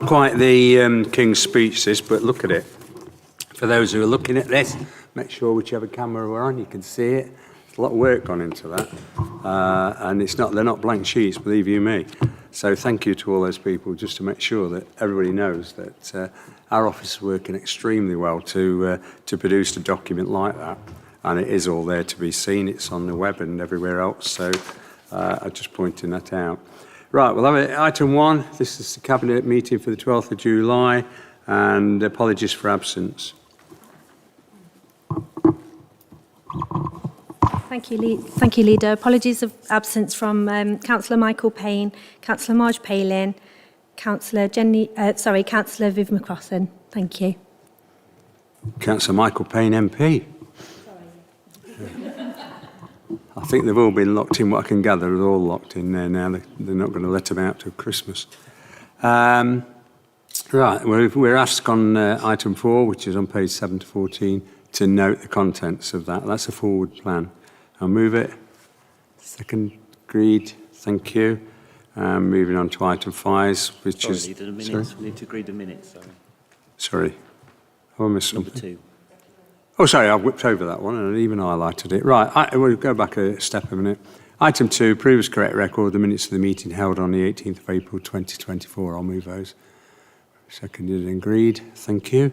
Quite the King's speech, this, but look at it. For those who are looking at this, make sure whichever camera we're on, you can see it. There's a lot of work gone into that. And they're not blank sheets, believe you me. So thank you to all those people, just to make sure that everybody knows that our office is working extremely well to produce a document like that. And it is all there to be seen. It's on the web and everywhere else. So I'm just pointing that out. Right, we'll have item 1. This is the Cabinet meeting for the 12th of July, and apologies for absence. Thank you, Leader. Apologies of absence from Councillor Michael Payne, Councillor Marge Palin, Councillor Councillor Viv McCrossan. Thank you. Councillor Michael Payne MP. I think they've all been locked in. What I can gather, they're all locked in there now. They're not going to let them out till Christmas. Right, we're asked on item 4, which is on page 7 to 14, to note the contents of that. That's a forward plan. I'll move it. Second, agreed. Thank you. Moving on to item 5, which is... Sorry, the minutes. We need to agree the minutes. Sorry. Have I missed something? Number 2. Oh, sorry, I've whipped over that one and even highlighted it. Right, we'll go back a step a minute. Item 2, previous correct record, the minutes of the meeting held on the 18th of April 2024. I'll move those. Seconded and agreed. Thank you.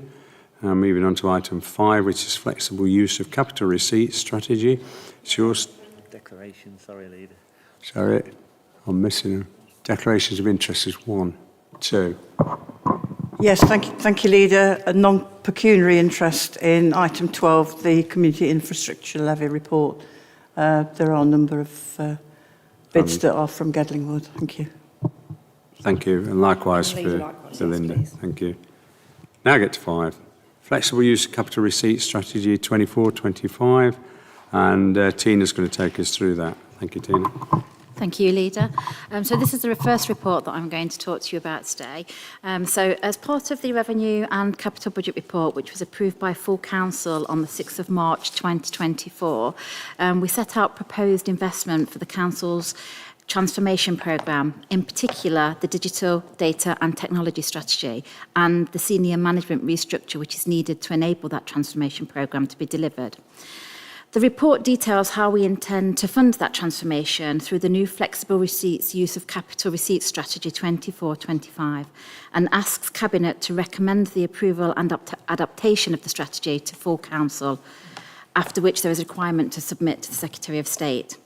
Moving on to item 5, which is flexible use of capital receipts strategy. It's yours. Declaration, sorry, Leader. Sorry, I'm missing them. Declarations of interest is 1, 2. Yes, thank you, Leader. A non-pecuniary interest in item 12, the Community Infrastructure Levy report. There are a number of bids that are from Gedling Wood. Thank you. Thank you, and likewise for Linda. Please. Thank you. Now I get to 5. Flexible use of capital receipts strategy 24-25, and Tina's going to take us through that. Thank you, Tina. Thank you, Leader. So this is the first report that I'm going to talk to you about today. So as part of the Revenue and Capital Budget Report, which was approved by full Council on the 6th of March 2024, we set out proposed investment for the Council's transformation programme, in particular the digital data and technology strategy and the senior management restructure which is needed to enable that transformation programme to be delivered. The report details how we intend to fund that transformation through the new flexible receipts use of capital receipts strategy 24-25 and asks Cabinet to recommend the approval and adaptation of the strategy to full Council, after which there is a requirement to submit to the Secretary of State.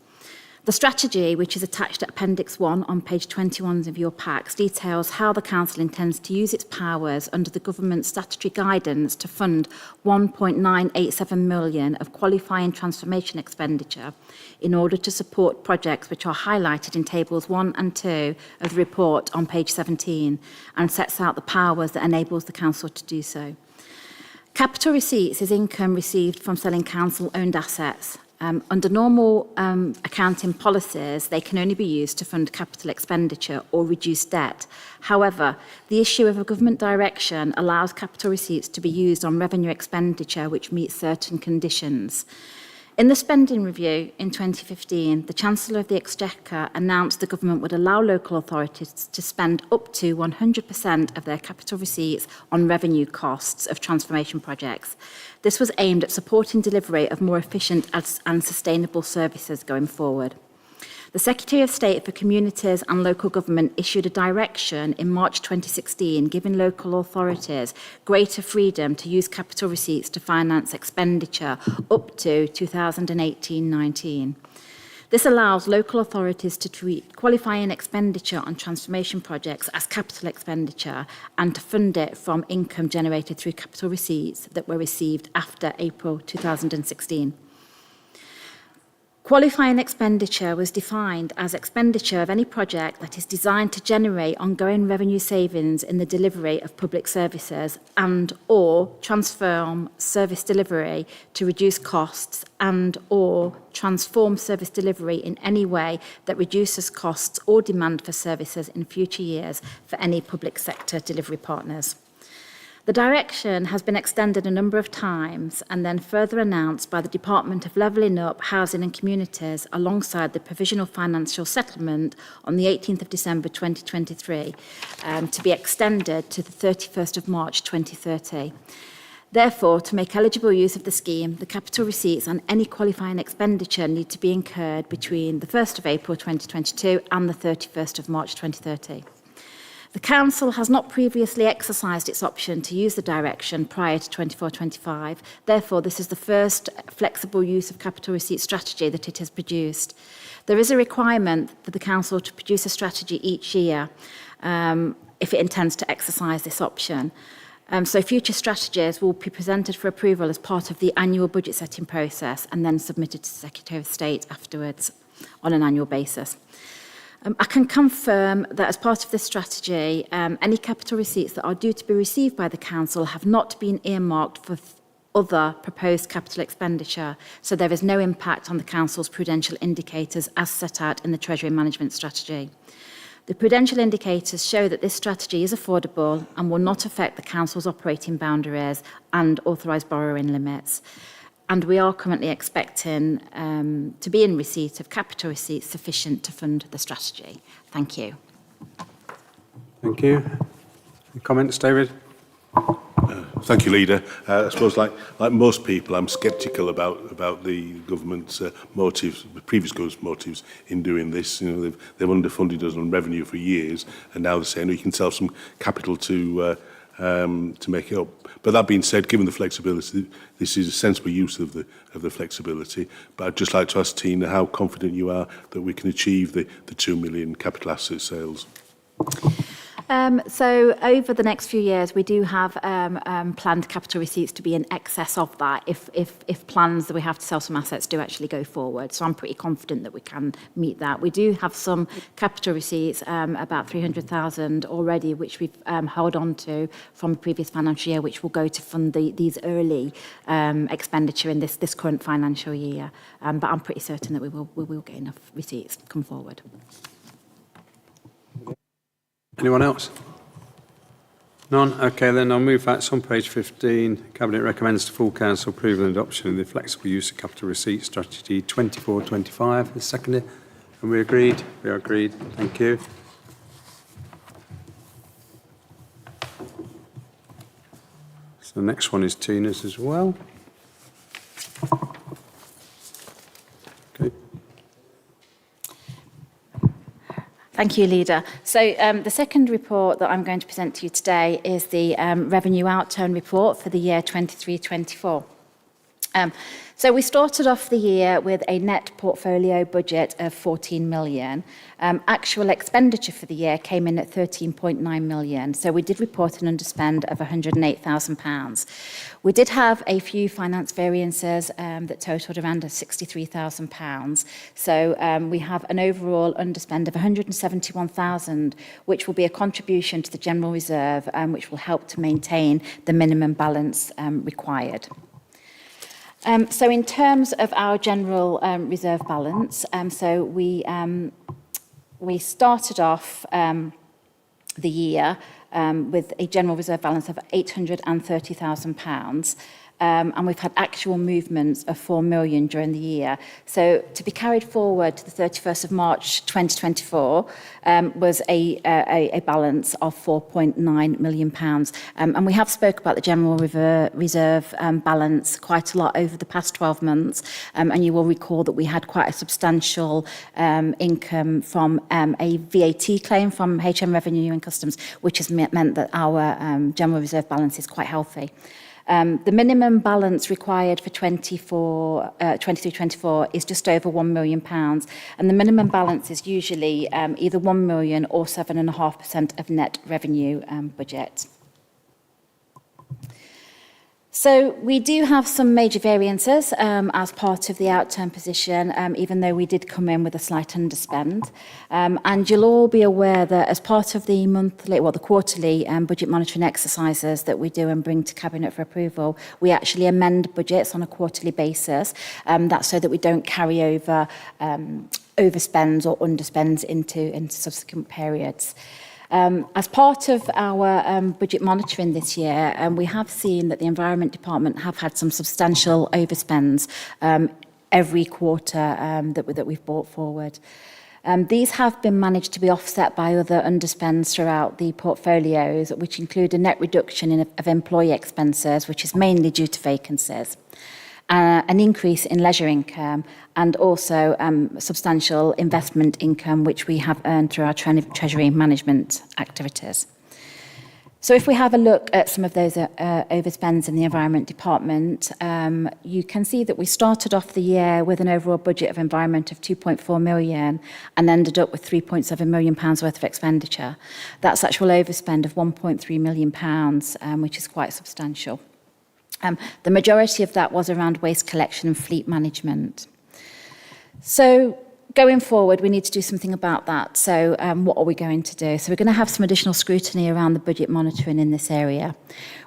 The strategy, which is attached at Appendix 1 on page 21 of your packs, details how the Council intends to use its powers under the Government's statutory guidance to fund 1.987 million of qualifying transformation expenditure in order to support projects which are highlighted in tables 1 and 2 of the report on page 17 and sets out the powers that enables the Council to do so. Capital receipts is income received from selling Council-owned assets. Under normal accounting policies, they can only be used to fund capital expenditure or reduce debt. However, the issue of a government direction allows capital receipts to be used on revenue expenditure which meets certain conditions. In the spending review in 2015, the Chancellor of the Exchequer announced the government would allow local authorities to spend up to 100% of their capital receipts on revenue costs of transformation projects. This was aimed at supporting delivery of more efficient and sustainable services going forward. The Secretary of State for Communities and Local Government issued a direction in March 2016 giving local authorities greater freedom to use capital receipts to finance expenditure up to 2018-19. This allows local authorities to treat qualifying expenditure on transformation projects as capital expenditure and to fund it from income generated through capital receipts that were received after April 2016. Qualifying expenditure was defined as expenditure of any project that is designed to generate ongoing revenue savings in the delivery of public services and or transform service delivery to reduce costs and or transform service delivery in any way that reduces costs or demand for services in future years for any public sector delivery partners. The direction has been extended a number of times and then further announced by the Department of Levelling Up, Housing and Communities alongside the Provisional Financial Settlement on the 18th of December 2023 to be extended to the 31st of March 2030. Therefore, to make eligible use of the scheme, the capital receipts and any qualifying expenditure need to be incurred between the 1st of April 2022 and the 31st of March 2030. The Council has not previously exercised its option to use the direction prior to 24-25. Therefore, this is the first flexible use of capital receipt strategy that it has produced. There is a requirement for the Council to produce a strategy each year if it intends to exercise this option. So future strategies will be presented for approval as part of the annual budget setting process and then submitted to the Secretary of State afterwards on an annual basis. I can confirm that as part of this strategy, any capital receipts that are due to be received by the Council have not been earmarked for other proposed capital expenditure, so there is no impact on the Council's prudential indicators as set out in the Treasury Management Strategy. The prudential indicators show that this strategy is affordable and will not affect the Council's operating boundaries and authorised borrowing limits. And we are currently expecting to be in receipt of capital receipts sufficient to fund the strategy. Thank you. Thank you. Any comments, David? Thank you, Leader. I suppose, like most people, I'm sceptical about the government's motives, the previous government's motives in doing this. You know, they've underfunded us on revenue for years, and now they're saying we can sell some capital to make it up. But that being said, given the flexibility, this is a sensible use of the flexibility. But I'd just like to ask Tina how confident you are that we can achieve the 2 million capital asset sales. So over the next few years, we do have planned capital receipts to be in excess of that if plans that we have to sell some assets do actually go forward. So I'm pretty confident that we can meet that. We do have some capital receipts, about 300,000 already, which we've held on to from the previous financial year, which will go to fund these early expenditure in this current financial year. But I'm pretty certain that we will get enough receipts come forward. Anyone else? None? Okay, then I'll move that. It's on page 15. Cabinet recommends to full Council approval and adoption of the flexible use of capital receipt strategy 24-25. Is seconded. And we agreed? We are agreed. Thank you. So the next one is Tina's as well. Okay. Thank you, Leader. So the second report that I'm going to present to you today is the Revenue Outturn Report for the year 23-24. So we started off the year with a net portfolio budget of 14 million. Actual expenditure for the year came in at 13.9 million. So we did report an underspend of £108,000. We did have a few finance variances that totaled around £63,000. So we have an overall underspend of 171,000, which will be a contribution to the general reserve, which will help to maintain the minimum balance required. So in terms of our general reserve balance, so we started off the year with a general reserve balance of £830,000. And we've had actual movements of 4 million during the year. So to be carried forward to the 31st of March 2024 was a balance of £4.9 million. And we have spoke about the general reserve balance quite a lot over the past 12 months. And you will recall that we had quite a substantial income from a VAT claim from HM Revenue and Customs, which has meant that our general reserve balance is quite healthy. The minimum balance required for 23-24 is just over £1 million, and the minimum balance is usually either 1 million or 7.5% of net revenue budget. So we do have some major variances as part of the outturn position, even though we did come in with a slight underspend. And you'll all be aware that as part of the the quarterly budget monitoring exercises that we do and bring to Cabinet for approval, we actually amend budgets on a quarterly basis. That's so that we don't carry over overspends or underspends into subsequent periods. As part of our budget monitoring this year, we have seen that the Environment Department have had some substantial overspends every quarter that we've brought forward. These have been managed to be offset by other underspends throughout the portfolios, which include a net reduction of employee expenses, which is mainly due to vacancies, an increase in leisure income, and also substantial investment income, which we have earned through our treasury management activities. So if we have a look at some of those overspends in the Environment Department, you can see that we started off the year with an overall budget of environment of 2.4 million and ended up with 3.7 million pounds worth of expenditure. That's actual overspend of 1.3 million pounds, which is quite substantial. The majority of that was around waste collection and fleet management. So going forward, we need to do something about that. So what are we going to do? So we're going to have some additional scrutiny around the budget monitoring in this area.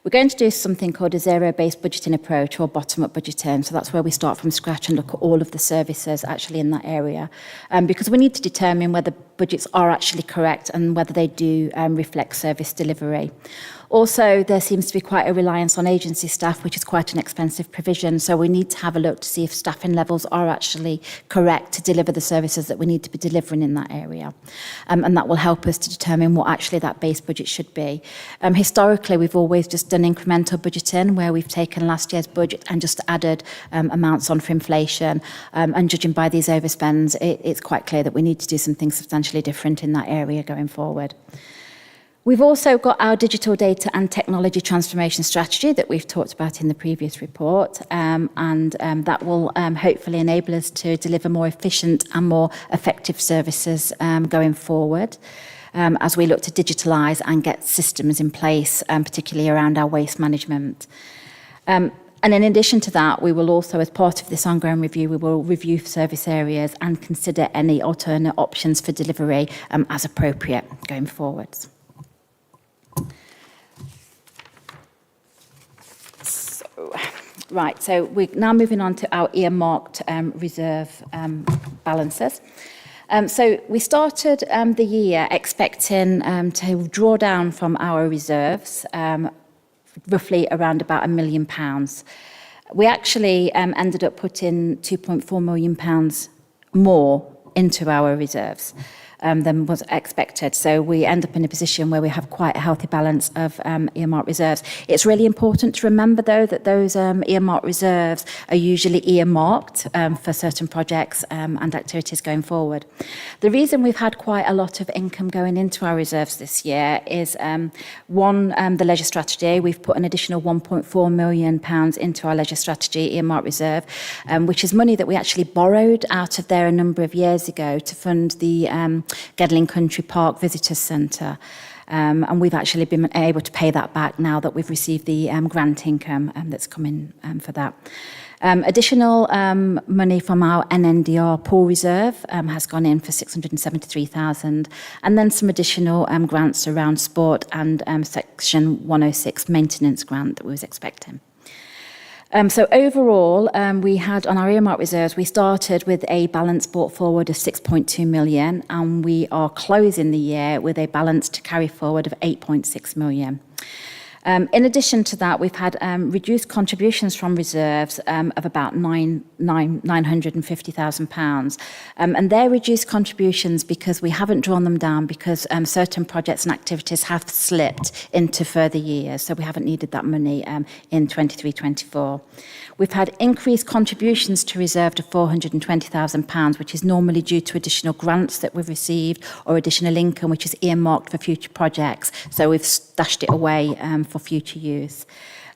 We're going to do something called a zero-based budgeting approach or bottom-up budgeting. So that's where we start from scratch and look at all of the services actually in that area. Because we need to determine whether budgets are actually correct and whether they do reflect service delivery. Also, there seems to be quite a reliance on agency staff, which is quite an expensive provision. So we need to have a look to see if staffing levels are actually correct to deliver the services that we need to be delivering in that area. And that will help us to determine what actually that base budget should be. Historically, we've always just done incremental budgeting, where we've taken last year's budget and just added amounts on for inflation. And judging by these overspends, it's quite clear that we need to do something substantially different in that area going forward. We've also got our digital data and technology transformation strategy that we've talked about in the previous report, and that will hopefully enable us to deliver more efficient and more effective services going forward as we look to digitalise and get systems in place, particularly around our waste management. And in addition to that, we will also, as part of this ongoing review, we will review service areas and consider any alternate options for delivery as appropriate going forwards. Right, so we're now moving on to our earmarked reserve balances. So we started the year expecting to draw down from our reserves roughly around about £1 million. We actually ended up putting £2.4 million more into our reserves than was expected. So we end up in a position where we have quite a healthy balance of earmarked reserves. It's really important to remember, though, that those earmarked reserves are usually earmarked for certain projects and activities going forward. The reason we've had quite a lot of income going into our reserves this year is, one, the leisure strategy. We've put an additional £1.4 million into our leisure strategy earmarked reserve, which is money that we actually borrowed out of there a number of years ago to fund the Gedling Country Park Visitors Centre. And we've actually been able to pay that back now that we've received the grant income that's come in for that. Additional money from our NNDR pool reserve has gone in for 673,000, and then some additional grants around sport and Section 106 maintenance grant that we was expecting. So overall, we had on our earmarked reserves, we started with a balance brought forward of 6.2 million, and we are closing the year with a balance to carry forward of 8.6 million. In addition to that, we've had reduced contributions from reserves of about £950,000. And they're reduced contributions because we haven't drawn them down because certain projects and activities have slipped into further years. So we haven't needed that money in 23-24. We've had increased contributions to reserve to £420,000, which is normally due to additional grants that we've received or additional income, which is earmarked for future projects. So we've stashed it away for future use.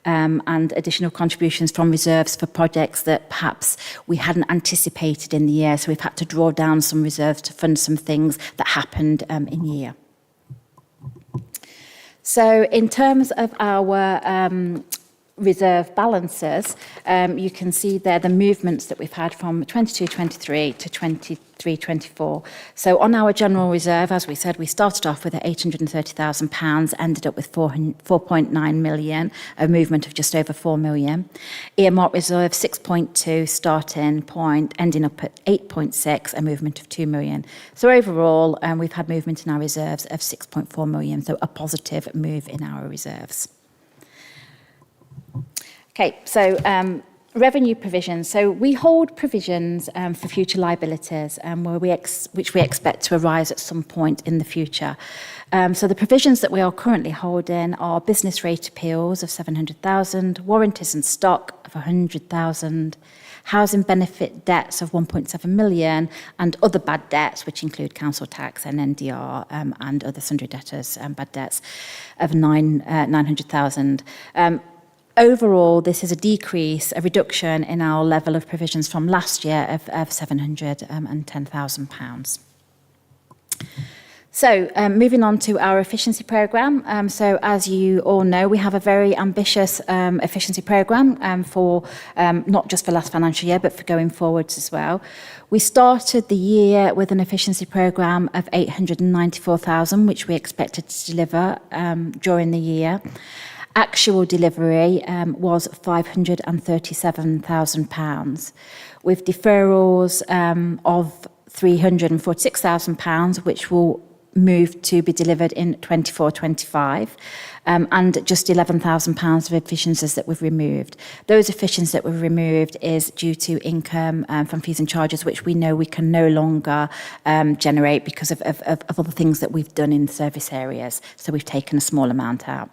And additional contributions from reserves for projects that perhaps we hadn't anticipated in the year. So we've had to draw down some reserves to fund some things that happened in year. So in terms of our reserve balances, you can see there the movements that we've had from 22-23 to 23-24. So on our general reserve, as we said, we started off with £830,000, ended up with 4.9 million, a movement of just over 4 million. Earmark reserve 6.2 starting point, ending up at 8.6, a movement of 2 million. So overall, we've had movement in our reserves of 6.4 million, so a positive move in our reserves. Okay, so revenue provisions. So we hold provisions for future liabilities which we expect to arise at some point in the future. So the provisions that we are currently holding are business rate appeals of 700,000, warranties and stock of 100,000, housing benefit debts of 1.7 million, and other bad debts, which include council tax and NDR and other sundry debtors and bad debts of 900,000. Overall, this is a reduction in our level of provisions from last year of £710,000. So moving on to our efficiency programme. So as you all know, we have a very ambitious efficiency programme for not just for last financial year, but for going forwards as well. We started the year with an efficiency programme of 894,000, which we expected to deliver during the year. Actual delivery was £537,000, with deferrals of £346,000, which will move to be delivered in 24-25, and just £11,000 of efficiencies that we've removed. Those efficiencies that we've removed is due to income from fees and charges, which we know we can no longer generate because of other things that we've done in service areas. So we've taken a small amount out.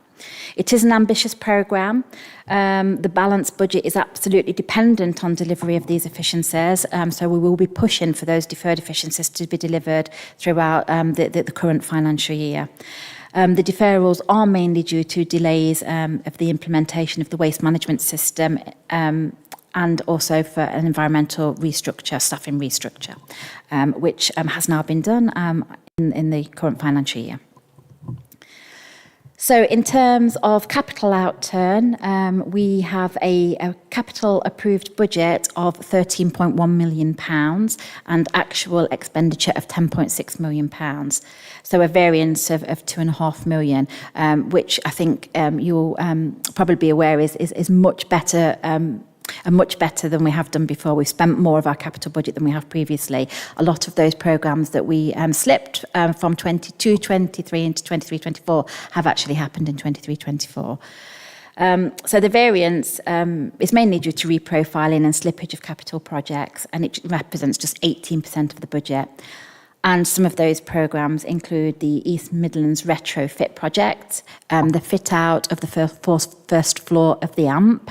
It is an ambitious programme. The balanced budget is absolutely dependent on delivery of these efficiencies, so we will be pushing for those deferred efficiencies to be delivered throughout the current financial year. The deferrals are mainly due to delays of the implementation of the waste management system and also for an environmental restructure, staffing restructure, which has now been done in the current financial year. So in terms of capital outturn, we have a capital approved budget of £13.1 million and actual expenditure of £10.6 million. So a variance of £2.5 million, which I think you'll probably be aware is much better and much better than we have done before. We've spent more of our capital budget than we have previously. A lot of those programmes that we slipped from 22-23 into 23-24 have actually happened in 23-24. So the variance is mainly due to reprofiling and slippage of capital projects, and it represents just 18% of the budget. And some of those programmes include the East Midlands retrofit project, the fit out of the first floor of the AMP,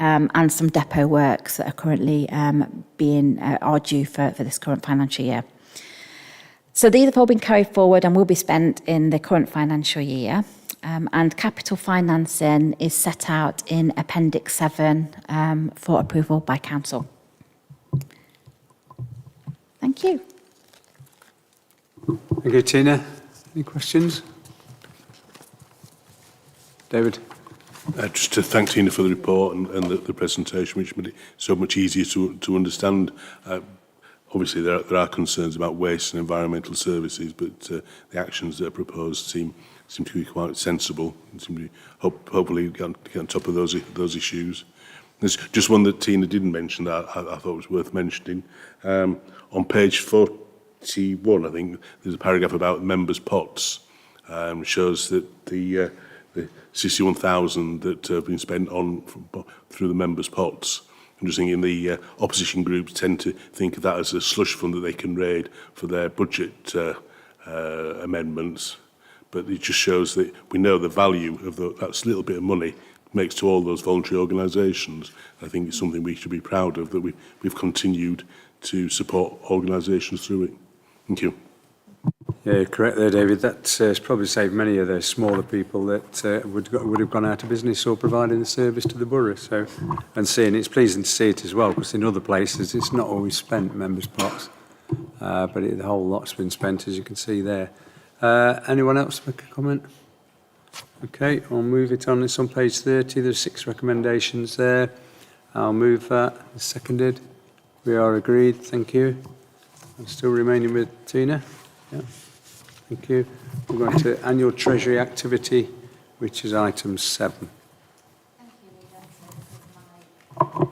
and some depot works that are currently are due for this current financial year. So these have all been carried forward and will be spent in the current financial year. And capital financing is set out in Appendix 7 for approval by Council. Thank you. Thank you, Tina. Any questions? David? Just to thank Tina for the report and the presentation, which made it so much easier to understand. Obviously, there are concerns about waste and environmental services, but the actions that are proposed seem to be quite sensible and seem to be hopefully get on top of those issues. There's just one that Tina didn't mention that I thought was worth mentioning. On page 41, I think, there's a paragraph about members' pots. Shows that the 61,000 that have been spent through the members' pots. I'm just thinking the opposition groups tend to think of that as a slush fund that they can raid for their budget amendments. But it just shows that we know the value of that little bit of money makes to all those voluntary organisations. I think it's something we should be proud of, that we've continued to support organisations through it. Thank you. Yeah, you're correct there, David. That's probably saved many of those smaller people that would have gone out of business or providing the service to the borough. So, and it's pleasing to see it as well, because in other places it's not always spent, members' pots, but the whole lot's been spent, as you can see there. Anyone else make a comment? Okay, I'll move it on. It's on page 30. There's 6 recommendations there. I'll move that. Seconded. We are agreed. Thank you. I'm still remaining with Tina. Yeah. Thank you. We're going to annual Treasury activity, which is item 7.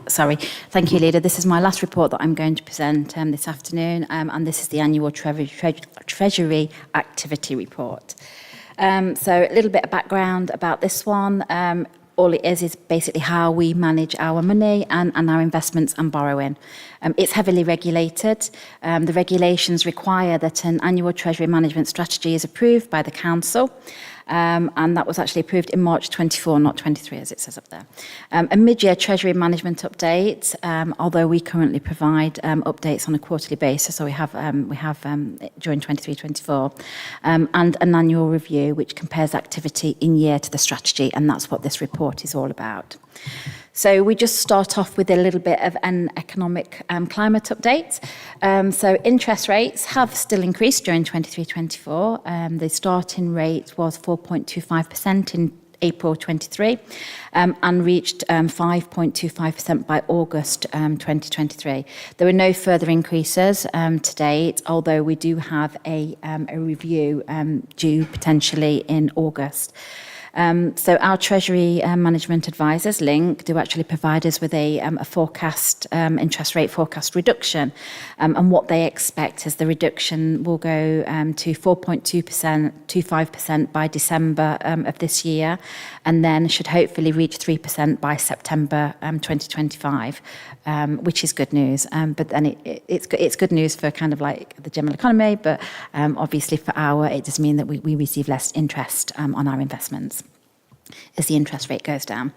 Sorry. Thank you, Leader. This is my last report that I'm going to present this afternoon, and this is the annual Treasury activity report. So a little bit of background about this one. All it is basically how we manage our money and our investments and borrowing. It's heavily regulated. The regulations require that an annual Treasury management strategy is approved by the Council. And that was actually approved in March 24, not 23, as it says up there. A mid-year Treasury management update, although we currently provide updates on a quarterly basis, so we have during 23-24, and an annual review which compares activity in year to the strategy, and that's what this report is all about. So we just start off with a little bit of an economic climate update. So interest rates have still increased during 23-24. The starting rate was 4.25% in April 23 and reached 5.25% by August 2023. There were no further increases to date, although we do have a review due potentially in August. So our Treasury management advisors, Link, do actually provide us with a forecast, interest rate forecast reduction. And what they expect is the reduction will go to 4.25% by December of this year, and then should hopefully reach 3% by September 2025, which is good news. But then it's good news for kind of like the general economy, but obviously for it does mean that we receive less interest on our investments as the interest rate goes down.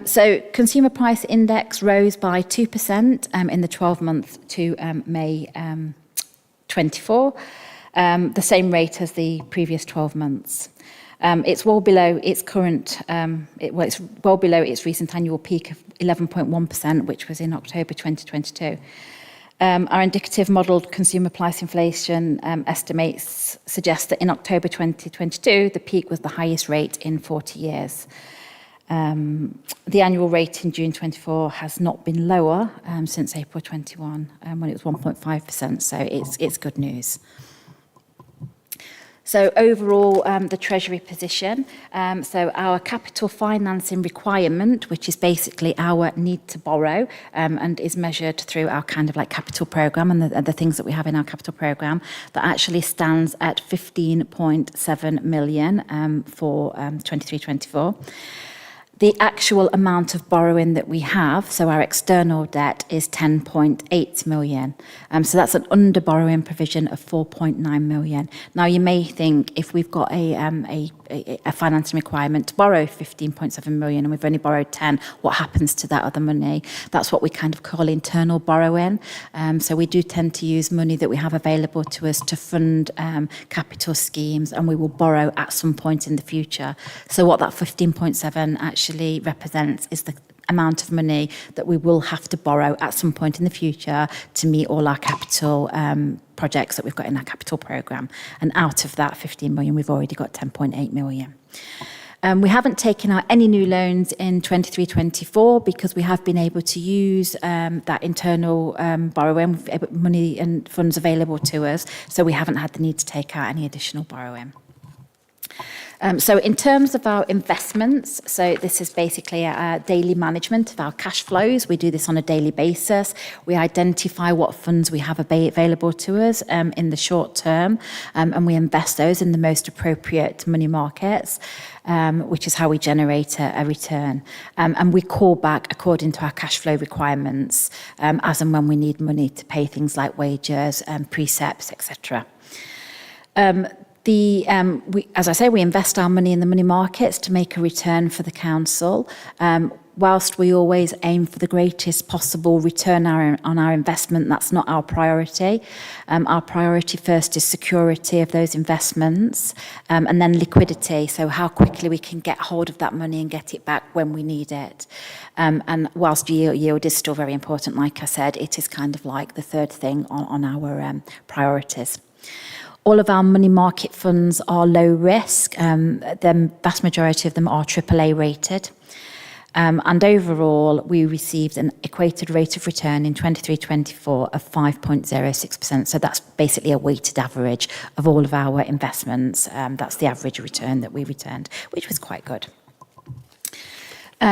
So consumer price index rose by 2% in the 12 months to May 24, the same rate as the previous 12 months. It's well below its current, it's well below its recent annual peak of 11.1%, which was in October 2022. Our indicative modelled consumer price inflation estimates suggest that in October 2022, the peak was the highest rate in 40 years. The annual rate in June 24 has not been lower since April 21, when it was 1.5%, so it's good news. So overall, the Treasury position, so our capital financing requirement, which is basically our need to borrow and is measured through our kind of like capital programme and the things that we have in our capital programme, that actually stands at 15.7 million for 23-24. The actual amount of borrowing that we have, so our external debt, is 10.8 million. So that's an under borrowing provision of 4.9 million. Now you may think if we've got a financing requirement to borrow 15.7 million and we've only borrowed 10, what happens to that other money? That's what we kind of call internal borrowing. So we do tend to use money that we have available to us to fund capital schemes, and we will borrow at some point in the future. So what that 15.7 actually represents is the amount of money that we will have to borrow at some point in the future to meet all our capital projects that we've got in our capital programme. And out of that 15 million, we've already got 10.8 million. We haven't taken out any new loans in 23-24 because we have been able to use that internal borrowing, money and funds available to us, so we haven't had the need to take out any additional borrowing. So in terms of our investments, so this is basically a daily management of our cash flows. We do this on a daily basis. We identify what funds we have available to us in the short term, and we invest those in the most appropriate money markets, which is how we generate a return. And we call back according to our cash flow requirements, as and when we need money to pay things like wages, precepts, etc. As I say, we invest our money in the money markets to make a return for the council. Whilst we always aim for the greatest possible return on our investment, that's not our priority. Our priority first is security of those investments, and then liquidity, so how quickly we can get hold of that money and get it back when we need it. And whilst yield is still very important, like I said, it is kind of like the third thing on our priorities. All of our money market funds are low risk. The vast majority of them are AAA rated. And overall, we received an equated rate of return in 23-24 of 5.06%. So that's basically a weighted average of all of our investments. That's the average return that we returned, which was quite good.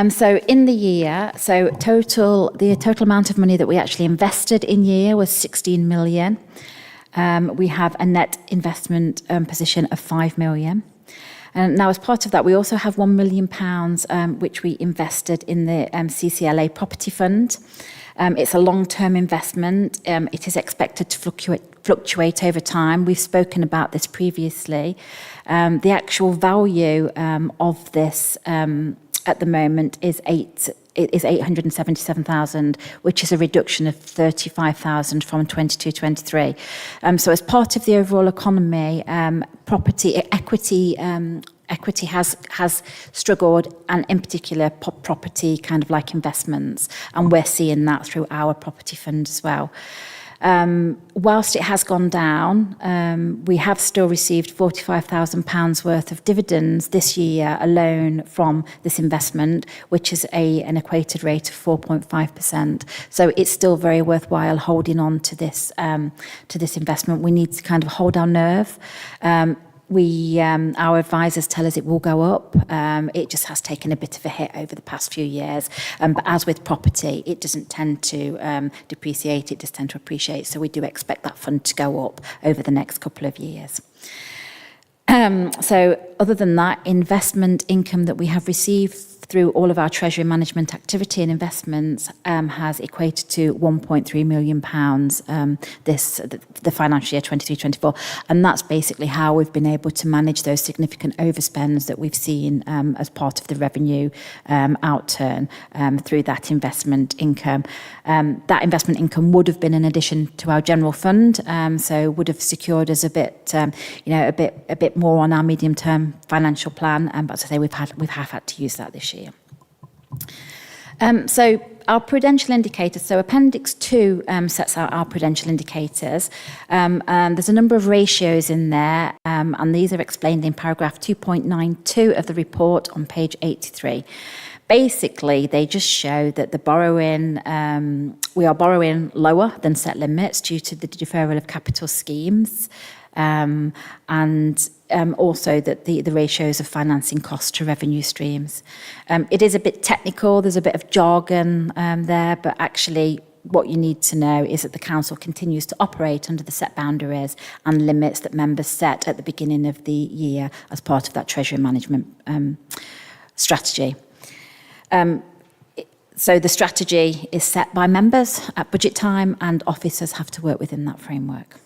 So in the year, the total amount of money that we actually invested in year was 16 million. We have a net investment position of 5 million. And now, as part of that, we also have £1 million, which we invested in the CCLA Property Fund. It's a long-term investment. It is expected to fluctuate over time. We've spoken about this previously. The actual value of this at the moment is 877,000, which is a reduction of 35,000 from 22-23. So as part of the overall economy, equity has struggled, and in particular property kind of like investments, and we're seeing that through our property fund as well. Whilst it has gone down, we have still received £45,000 worth of dividends this year alone from this investment, which is an equated rate of 4.5%. So it's still very worthwhile holding on to this investment. We need to kind of hold our nerve. Our advisors tell us it will go up. It just has taken a bit of a hit over the past few years. But as with property, it doesn't tend to depreciate, it does tend to appreciate. So we do expect that fund to go up over the next couple of years. So other than that, investment income that we have received through all of our treasury management activity and investments has equated to £1.3 million the financial year 23-24. And that's basically how we've been able to manage those significant overspends that we've seen as part of the revenue outturn through that investment income. That investment income would have been in addition to our general fund, so would have secured us a bit more on our medium-term financial plan. But as I say, we have had to use that this year. So our prudential indicators, so Appendix 2 sets out our prudential indicators. And there's a number of ratios in there, and these are explained in paragraph 2.92 of the report on page 83. Basically, they just show that we are borrowing lower than set limits due to the deferral of capital schemes. And also that the ratios of financing costs to revenue streams. It is a bit technical, there's a bit of jargon there, but actually what you need to know is that the council continues to operate under the set boundaries and limits that members set at the beginning of the year as part of that treasury management strategy. So the strategy is set by members at budget time, and officers have to work within that framework.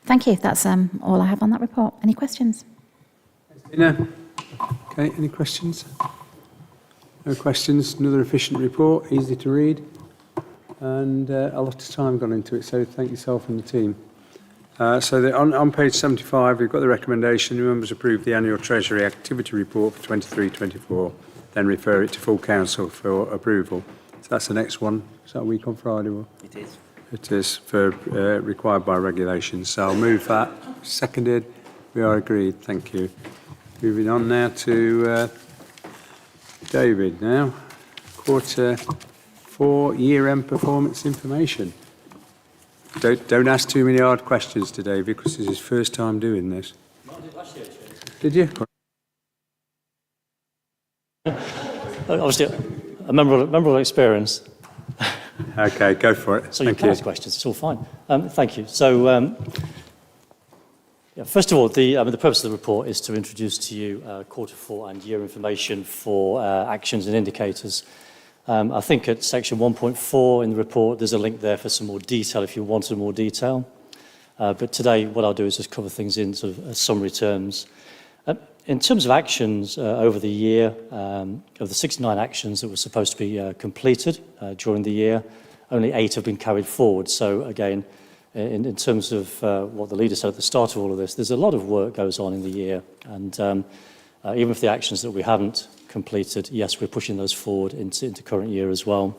Thank you. That's all I have on that report. Any questions? No. Okay, any questions? No questions. Another efficient report, easy to read, and a lot of time gone into it, so thank yourself and the team. On page 75, we've got the recommendation. The members approve the annual Treasury activity report for 23-24, then refer it to full council for approval. So that's the next one. Is that a week on Friday? Or? It is. It is required by regulations. So I'll move that. Seconded. We are agreed. Thank you. Moving on now to David now. Q4 year-end performance information. Don't ask too many hard questions to David because it's his first time doing this. I did last year. Did you? Obviously, a memorable experience. Okay, go for it. So you can ask questions, it's all fine. Thank you. So, first of all, the purpose of the report is to introduce to you Q4 and year information for actions and indicators. I think at section 1.4 in the report, there's a link there for some more detail if you wanted more detail. But today, what I'll do is just cover things in sort of summary terms. In terms of actions over the year, of the 69 actions that were supposed to be completed during the year, only 8 have been carried forward. So again, in terms of what the leader said at the start of all of this, there's a lot of work goes on in the year. And even for the actions that we haven't completed, yes, we're pushing those forward into current year as well.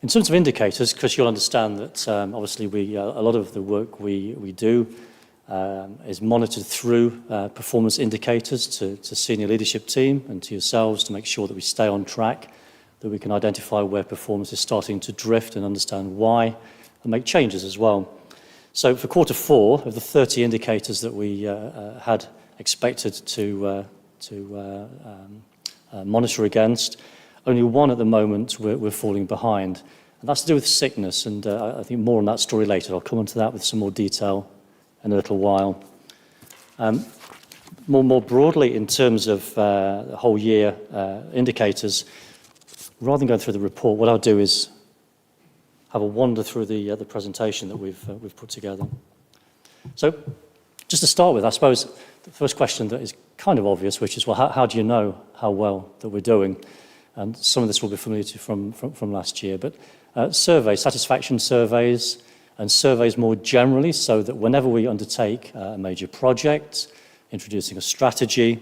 In terms of indicators, because you'll understand that obviously a lot of the work we do is monitored through performance indicators to senior leadership team and to yourselves to make sure that we stay on track, that we can identify where performance is starting to drift and understand why, and make changes as well. So for quarter 4, of the 30 indicators that we had expected to monitor against, only one at the moment we're falling behind. And that's to do with sickness, and I think more on that story later. I'll come on to that with some more detail in a little while. More broadly, in terms of the whole year indicators, rather than going through the report, what I'll do is have a wander through the presentation that we've put together. So, just to start with, I suppose the first question that is kind of obvious, which is, well, how do you know how well that we're doing? And some of this will be familiar to you from last year, but surveys, satisfaction surveys, and surveys more generally, so that whenever we undertake a major project, introducing a strategy,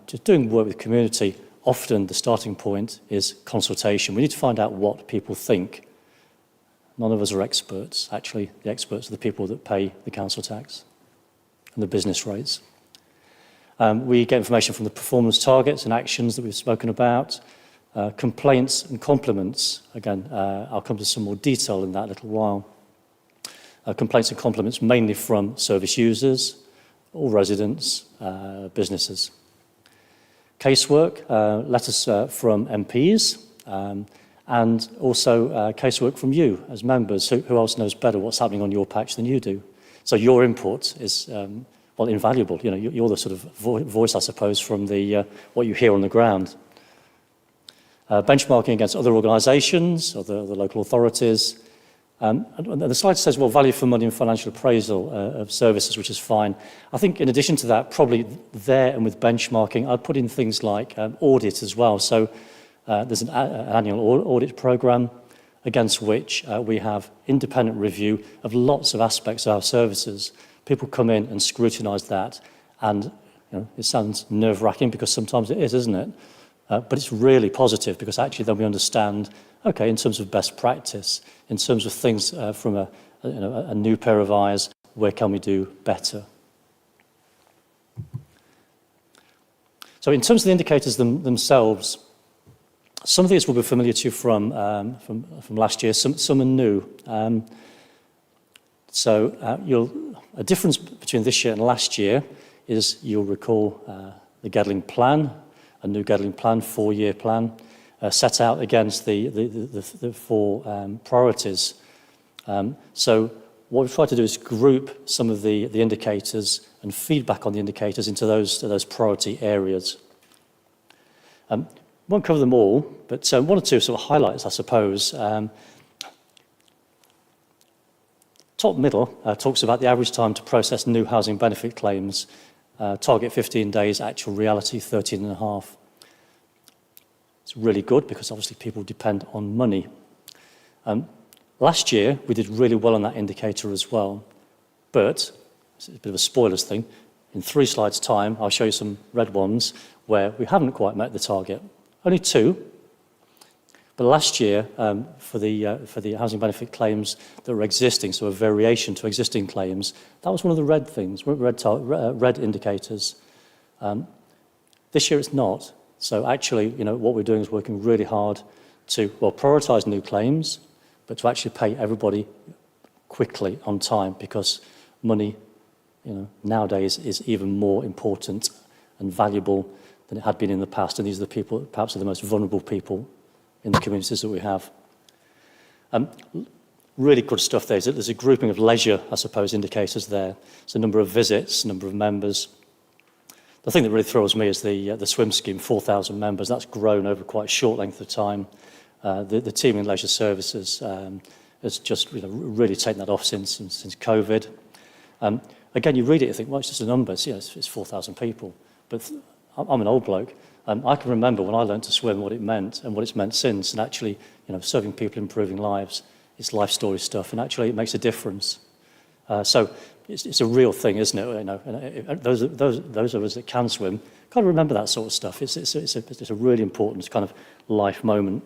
just doing work with the community, often the starting point is consultation. We need to find out what people think. None of us are experts. Actually, the experts are the people that pay the council tax and the business rates. We get information from the performance targets and actions that we've spoken about, complaints and compliments. Again, I'll come to some more detail in that a little while. Complaints and compliments mainly from service users, all residents, businesses. Casework, letters from MPs, and also casework from you as members. Who else knows better what's happening on your patch than you do? So your input is well, invaluable. You know, you're the sort of voice, I suppose, from the what you hear on the ground. Benchmarking against other organisations, other local authorities. And the slide says, well, value for money and financial appraisal of services, which is fine. I think in addition to that, probably there and with benchmarking, I'd put in things like audit as well. So there's an annual audit programme against which we have independent review of lots of aspects of our services. People come in and scrutinise that, and you know, it sounds nerve-wracking because sometimes it is, isn't it? But it's really positive because actually then we understand, okay, in terms of best practice, in terms of things from a new pair of eyes, where can we do better? So in terms of the indicators themselves, some of these will be familiar to you from last year, some are new. A difference between this year and last year is you'll recall the Gedling plan, a new Gedling plan, 4-year plan, set out against the 4 priorities. So what we've tried to do is group some of the indicators and feedback on the indicators into those priority areas. Won't cover them all, but one or two sort of highlights, I suppose. Top middle talks about the average time to process new housing benefit claims. Target 15 days, actual reality 13 and a half. It's really good because obviously people depend on money. Last year, we did really well on that indicator as well. But, it's a bit of a spoilers thing, in 3 slides' time, I'll show you some red ones where we haven't quite met the target. Only 2. But last year, for the housing benefit claims that were existing, so a variation to existing claims, that was one of the red things, red indicators. This year it's not. So actually, you know, what we're doing is working really hard to, well, prioritise new claims, but to actually pay everybody quickly on time, because money, you know, nowadays is even more important and valuable than it had been in the past. And these are the people, perhaps, are the most vulnerable people in the communities that we have. Really good stuff there. There's a grouping of leisure, I suppose, indicators there. So number of visits, number of members. The thing that really throws me is the swim scheme, 4,000 members. That's grown over quite a short length of time. The team in leisure services has just really taken that off since COVID. Again, you read it, you think, well, it's just a number. It's 4,000 people. But I'm an old bloke. I can remember when I learned to swim what it meant and what it's meant since. And actually, you know, serving people, improving lives, it's life story stuff. And actually, it makes a difference. So it's a real thing, isn't it? You know, and those of us that can swim kind of remember that sort of stuff. It's a really important kind of life moment.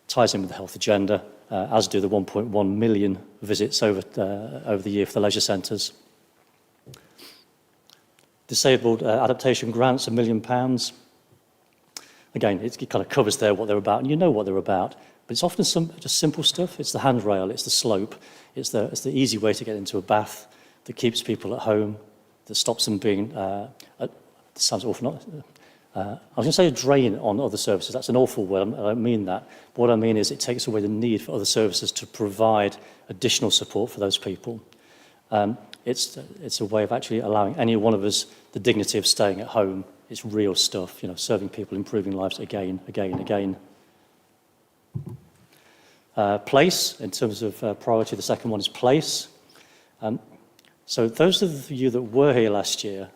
ties in with the health agenda, as do the 1.1 million visits over the year for the leisure centres. Disabled adaptation grants, £1 million. Again, it kind of covers there what they're about, and you know what they're about. But it's often just simple stuff. It's the handrail, it's the slope, it's the easy way to get into a bath that keeps people at home, that stops them being, this sounds awful, not, I was going to say a drain on other services. That's an awful word, I don't mean that. But what I mean is it takes away the need for other services to provide additional support for those people. It's a way of actually allowing any one of us the dignity of staying at home. It's real stuff, you know, serving people, improving lives again. Place, in terms of priority, the second one is place. So those of you that were here last year,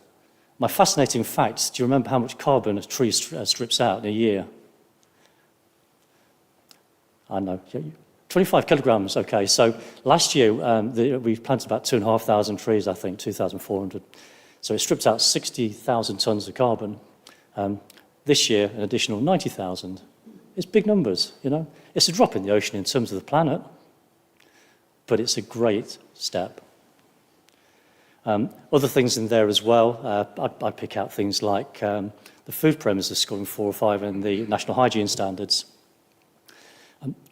my fascinating fact, do you remember how much carbon a tree strips out in a year? I know, 25 kilograms, okay. So last year, we planted about 2,500 trees, I think, 2,400. So it stripped out 60,000 tonnes of carbon. This year, an additional 90,000. It's big numbers, you know. It's a drop in the ocean in terms of the planet, but it's a great step. Other things in there as well, I'd pick out things like the food premises scoring 4 or 5 in the national hygiene standards.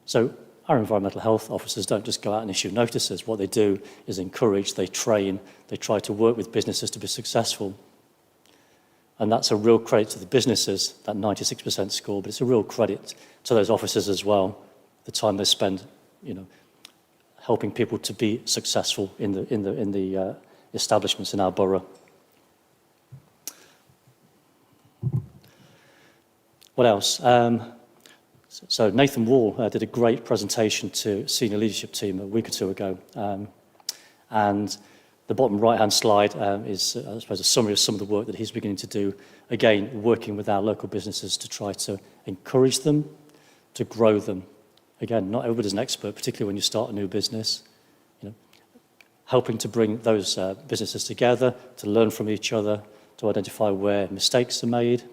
So our environmental health officers don't just go out and issue notices. What they do is encourage, they train, they try to work with businesses to be successful. And that's a real credit to the businesses, that 96% score, but it's a real credit to those officers as well, the time they spend, you know, helping people to be successful in the establishments in our borough. What else? So Nathan Wall did a great presentation to senior leadership team a week or two ago. And the bottom right-hand slide is, I suppose, a summary of some of the work that he's beginning to do. Again, working with our local businesses to try to encourage them, to grow them. Again, not everybody's an expert, particularly when you start a new business. You know, helping to bring those businesses together, to learn from each other, to identify where mistakes are made.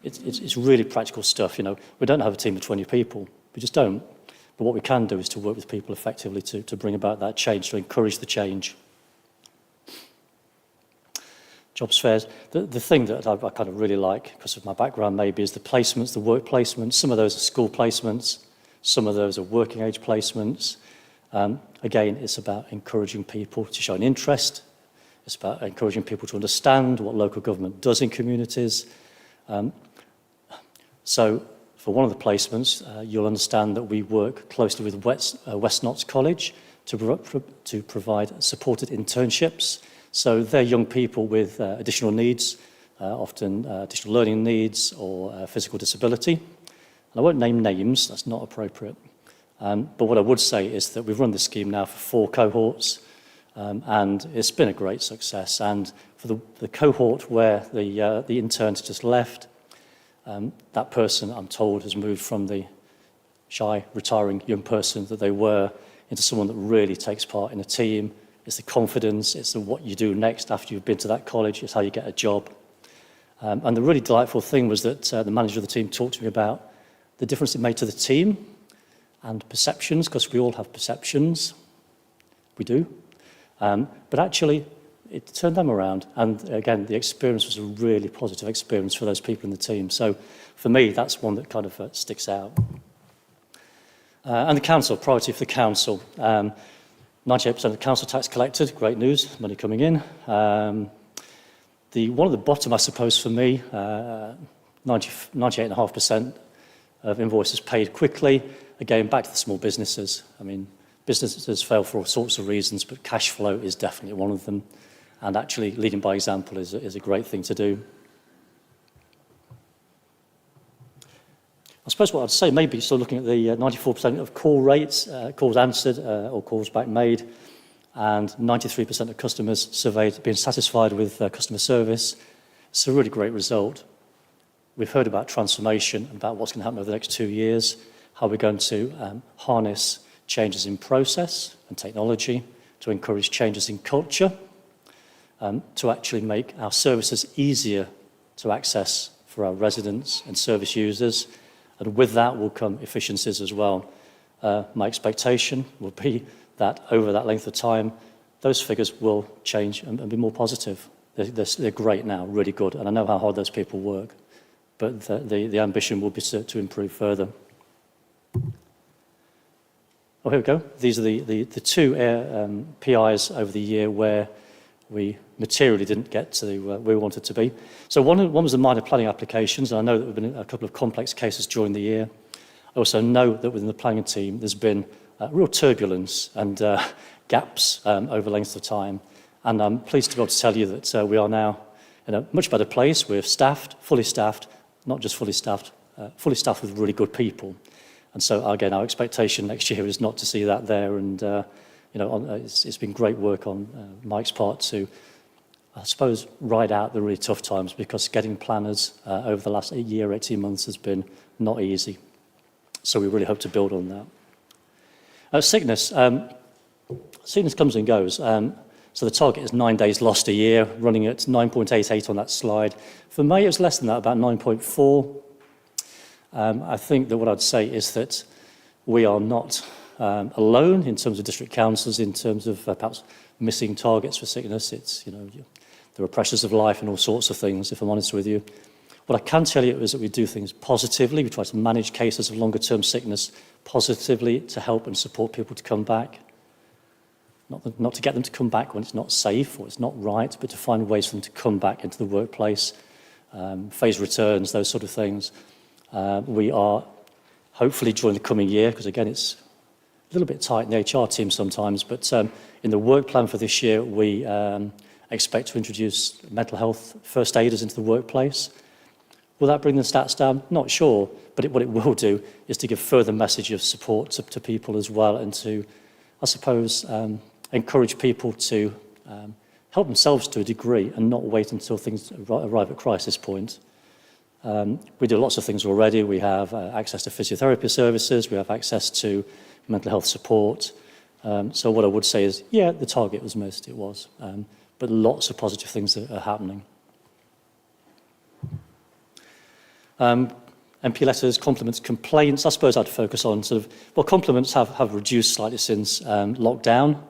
It's really practical stuff. You know, we don't have a team of 20 people. We just don't. But what we can do is to work with people effectively to bring about that change, to encourage the change. Jobs fairs. The thing that I kind of really like, because of my background maybe, is the placements, the work placements. Some of those are school placements. Some of those are working age placements. Again, it's about encouraging people to show an interest. It's about encouraging people to understand what local government does in communities. So for one of the placements, you'll understand that we work closely with West Notts College to provide supported internships. So they're young people with additional needs, often additional learning needs or physical disability. And I won't name names, that's not appropriate. But what I would say is that we've run this scheme now for 4 cohorts, and it's been a great success. And for the cohort where the interns just left, that person, I'm told, has moved from the shy, retiring young person that they were into someone that really takes part in a team. It's the confidence, it's what you do next after you've been to that college, it's how you get a job. And the really delightful thing was that the manager of the team talked to me about the difference it made to the team and perceptions, because we all have perceptions. We do. But actually, it turned them around. And again, the experience was a really positive experience for those people in the team. So for me, that's one that kind of sticks out. And the council, priority for the council. 98% of the council tax collected, great news, money coming in. One at the bottom, I suppose, for me, 98.5% of invoices paid quickly. Again, back to the small businesses. I mean, businesses fail for all sorts of reasons, but cash flow is definitely one of them. And actually, leading by example is a great thing to do. I suppose what I'd say, maybe still looking at the 94% of call rates, calls answered or calls back made, and 93% of customers surveyed being satisfied with customer service. It's a really great result. We've heard about transformation, about what's going to happen over the next 2 years, how we're going to harness changes in process and technology to encourage changes in culture, to actually make our services easier to access for our residents and service users, And with that will come efficiencies as well. My expectation will be that over that length of time, those figures will change and be more positive. They're great now, really good, and I know how hard those people work, but the ambition will be to improve further. Oh, here we go. These are the two PIs over the year where we materially didn't get to where we wanted to be. So one was the minor planning applications, and I know that there have been a couple of complex cases during the year. I also know that within the planning team there's been real turbulence and gaps over lengths of time. And I'm pleased to be able to tell you that we are now in a much better place. We're staffed, fully staffed, not just fully staffed with really good people. And so, again, our expectation next year is not to see that there. And, it's been great work on Mike's part to, I suppose, ride out the really tough times, because getting planners over the last 18 months has been not easy. So we really hope to build on that. Sickness. Sickness comes and goes. So the target is 9 days lost a year, running at 9.88 on that slide. For May, it was less than that, about 9.4. I think that what I'd say is that we are not alone in terms of district councils, in terms of perhaps missing targets for sickness. It's, there are pressures of life and all sorts of things, if I'm honest with you. What I can tell you is that we do things positively. We try to manage cases of longer-term sickness positively to help and support people to come back. Not to get them to come back when it's not safe or it's not right, but to find ways for them to come back into the workplace, phase returns, those sort of things. We are hopefully during the coming year, because again it's a little bit tight in the HR team sometimes, but in the work plan for this year we expect to introduce mental health first aiders into the workplace. Will that bring the stats down? Not sure, but what it will do is to give further message of support to people as well, and to, I suppose, encourage people to help themselves to a degree and not wait until things arrive at crisis point. We do lots of things already. We have access to physiotherapy services, we have access to mental health support. So what I would say is, yeah, the target was missed, it was, but lots of positive things are happening. MP letters, compliments, complaints. I suppose I'd focus on compliments have reduced slightly since lockdown.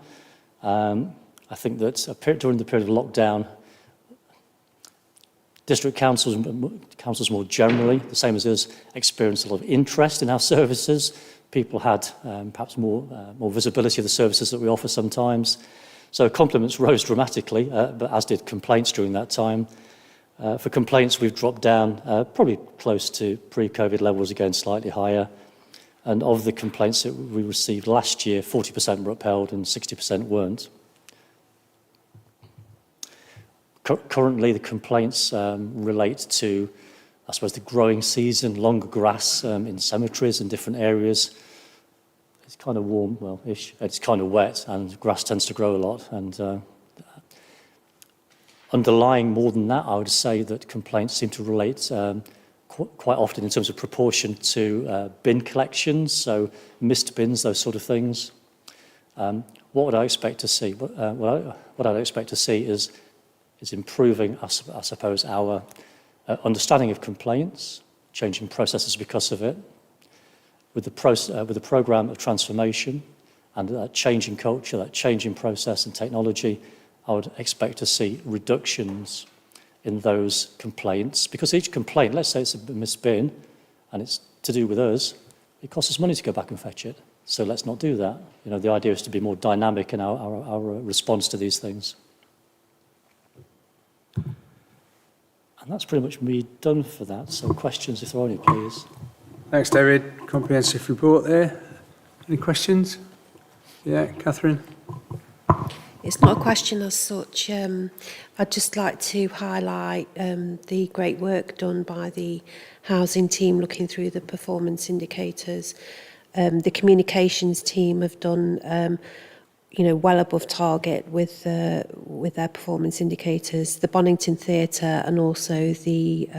I think that during the period of lockdown, district councils more generally, the same as us, experienced a lot of interest in our services. People had perhaps more visibility of the services that we offer sometimes. So compliments rose dramatically, but as did complaints during that time. For complaints, we've dropped down probably close to pre-COVID levels, again slightly higher. And of the complaints that we received last year, 40% were upheld and 60% weren't. Currently, the complaints relate to, I suppose, the growing season, longer grass in cemeteries in different areas. It's kind of warm, well-ish. It's kind of wet, and grass tends to grow a lot. And underlying more than that, I would say that complaints seem to relate quite often in terms of proportion to bin collections, so missed bins, those sort of things. What would I expect to see? What I'd expect to see is improving, I suppose, our understanding of complaints, changing processes because of it, with the programme of transformation and that change in culture, that change in process and technology. I would expect to see reductions in those complaints, because each complaint, let's say it's a missed bin and it's to do with us, it costs us money to go back and fetch it. So let's not do that. The idea is to be more dynamic in our response to these things. And that's pretty much me done for that. So questions, if there are any, please. Thanks, David. Comprehensive report there. Any questions? Yeah, Catherine? It's not a question as such. I'd just like to highlight the great work done by the housing team looking through the performance indicators. The communications team have done well above target with their performance indicators. The Bonington Theatre and also the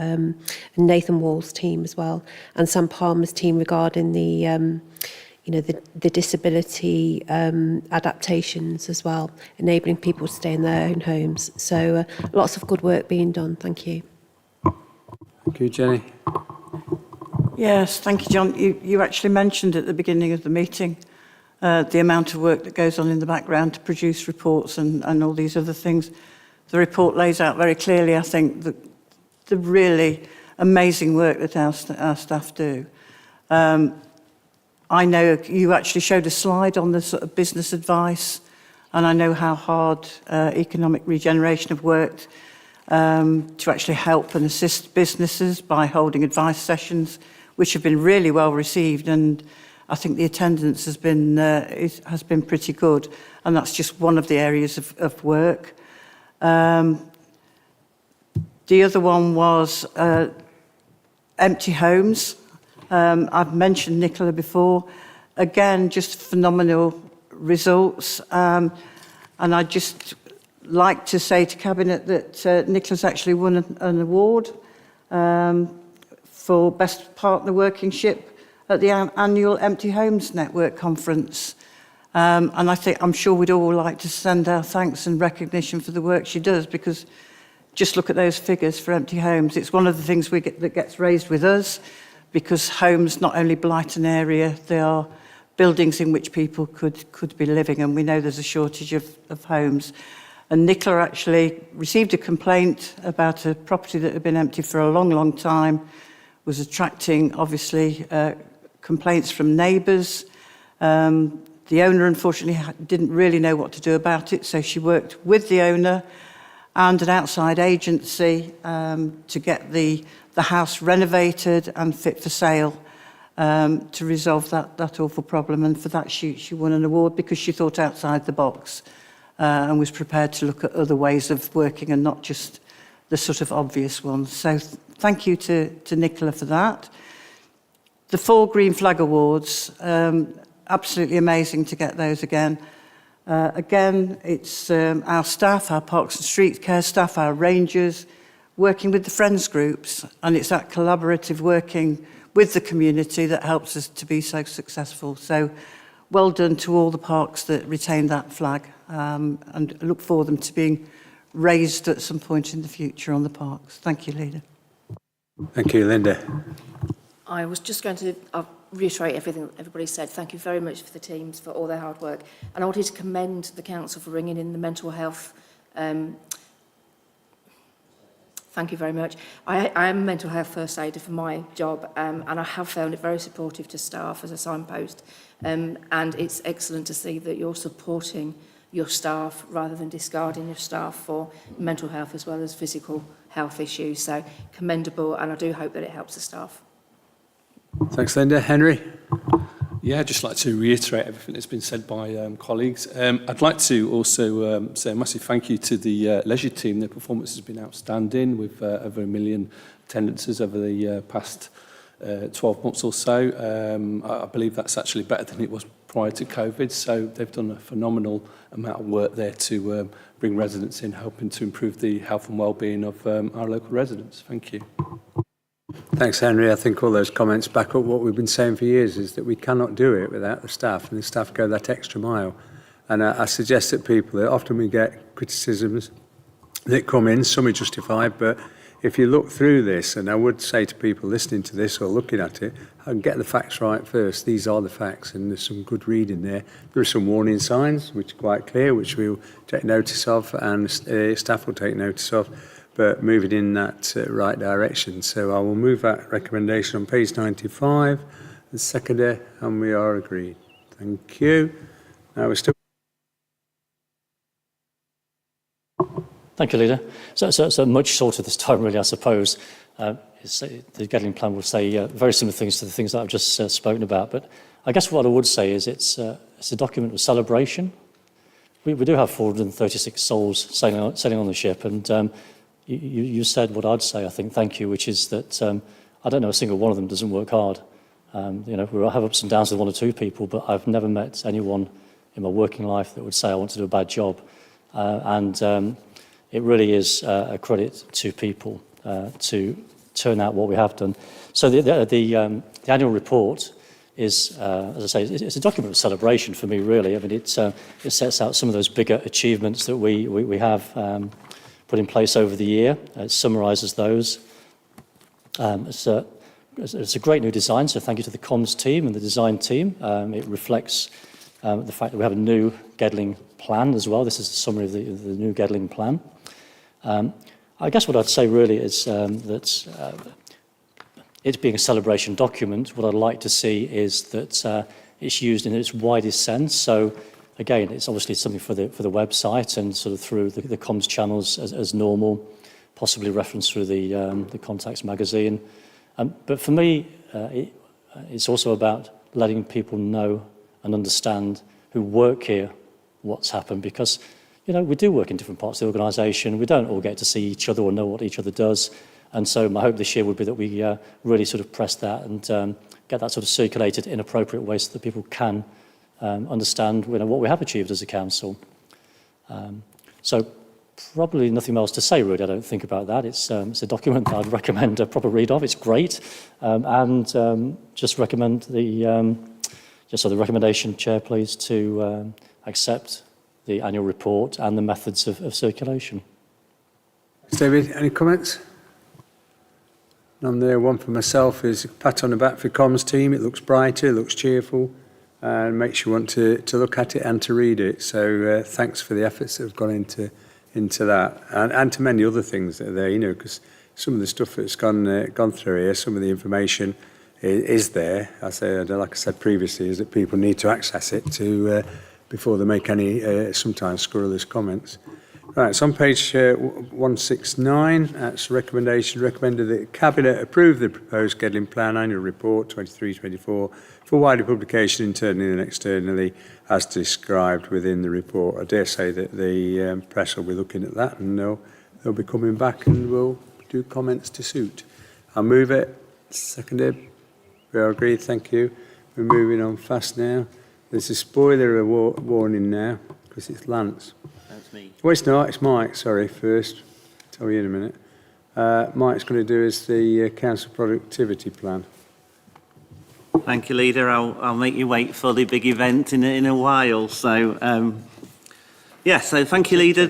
Nathan Wall's team as well, and Sam Palmer's team regarding the disability adaptations as well, enabling people to stay in their own homes. So lots of good work being done. Thank you. Thank you, Jenny. Yes, thank you, John. You actually mentioned at the beginning of the meeting the amount of work that goes on in the background to produce reports and all these other things. The report lays out very clearly, I think, the really amazing work that our staff do. I know you actually showed a slide on the sort of business advice, and I know how hard economic regeneration have worked to actually help and assist businesses by holding advice sessions, which have been really well received, and I think the attendance has been pretty good, and that's just one of the areas of work. The other one was empty homes. I've mentioned Nicola before. Again, just phenomenal results. And I'd just like to say to Cabinet that Nicola's actually won an award for Best Partner Workingship at the annual Empty Homes Network Conference. And I'm sure we'd all like to send our thanks and recognition for the work she does, because just look at those figures for empty homes. It's one of the things that gets raised with us, because homes not only blight an area, they are buildings in which people could be living, and we know there's a shortage of homes. And Nicola actually received a complaint about a property that had been empty for a long, long time, was attracting, obviously, complaints from neighbours. The owner, unfortunately, didn't really know what to do about it, so she worked with the owner and an outside agency to get the house renovated and fit for sale, to resolve that awful problem. And for that, she won an award because she thought outside the box and was prepared to look at other ways of working and not just the sort of obvious ones. So thank you to Nicola for that. The 4 Green Flag Awards, absolutely amazing to get those again. Again, it's our staff, our Parks and Street Care staff, our rangers, working with the Friends groups, and it's that collaborative working with the community that helps us to be so successful. So well done to all the parks that retain that flag, and look for them to being raised at some point in the future on the parks. Thank you, Leader. Thank you, Linda. I was just going to reiterate everything that everybody said. Thank you very much for the teams for all their hard work. And I wanted to commend the Council for bringing in the mental health. Thank you very much. I am a mental health first aider for my job, and I have found it very supportive to staff as a signpost. And it's excellent to see that you're supporting your staff rather than discarding your staff for mental health as well as physical health issues. So commendable, and I do hope that it helps the staff. Thanks, Linda. Henry? Yeah, I'd just like to reiterate everything that's been said by colleagues. I'd like to also say a massive thank you to the leisure team. Their performance has been outstanding, with over 1 million attendances over the past 12 months or so. I believe that's actually better than it was prior to COVID, so they've done a phenomenal amount of work there to bring residents in, helping to improve the health and well-being of our local residents. Thank you. Thanks, Henry. I think all those comments back up what we've been saying for years, is that we cannot do it without the staff, and the staff go that extra mile. And I suggest that people, that often we get criticisms that come in, some are justified, but if you look through this, and I would say to people listening to this or looking at it, get the facts right first. These are the facts, and there's some good reading there. There are some warning signs, which are quite clear, which we'll take notice of, and staff will take notice of, but moving in that right direction. So I will move that recommendation on page 95, the seconder, and we are agreed. Thank you. Now we're still... Thank you, Leader. So much shorter this time, really, I suppose. The Gedling plan will say very similar things to the things that I've just spoken about. But I guess what I would say is it's a document of celebration. We do have 436 souls sailing on the ship, and you said what I'd say, I think, thank you, which is that I don't know a single one of them doesn't work hard. We have ups and downs with 1 or 2 people, but I've never met anyone in my working life that would say I want to do a bad job. It really is a credit to people to turn out what we have done. So the annual report is, as I say, it's a document of celebration for me, really. I mean, it sets out some of those bigger achievements that we have put in place over the year. It summarises those. It's it's a great new design, so thank you to the comms team and the design team. It reflects the fact that we have a new Gedling plan as well. This is a summary of the new Gedling plan. I guess what I'd say really is that it being a celebration document, what I'd like to see is that it's used in its widest sense. So again, it's obviously something for the website and sort of through the comms channels as normal, possibly referenced through the Contacts magazine. But for me, it's also about letting people know and understand who work here what's happened, because we do work in different parts of the organisation. We don't all get to see each other or know what each other does. And so my hope this year would be that we really sort of press that and get that sort of circulated in appropriate ways so that people can understand what we have achieved as a council. So probably nothing else to say really, I don't think, about that. It's a document that I'd recommend a proper read of. It's great. And just recommend the recommendation, Chair, please, to accept the annual report and the methods of circulation. David, any comments? None there. One for myself is a pat on the back for comms team. It looks brighter, it looks cheerful, and makes you want to look at it and to read it. So thanks for the efforts that have gone into that, and to many other things that are there, because some of the stuff that's gone through here, some of the information is there. Like I said previously, is that people need to access it before they make any sometimes scurrilous comments. Right, it's on page 169. That's recommendation. Recommended that the Cabinet approve the proposed Gedling Plan Annual Report 23-24 for wider publication internally and externally as described within the report. I dare say that the press will be looking at that, and they'll be coming back and we'll do comments to suit. I'll move it. Seconded. We all agreed, thank you. We're moving on fast now. There's a spoiler warning now because it's Lance. That's me. Well, it's not, it's Mike, sorry, first. Tell you in a minute. Mike's going to do is the Council Productivity Plan. Thank you, Leader. I'll make you wait for the big event in a while. So, so thank you, Leader.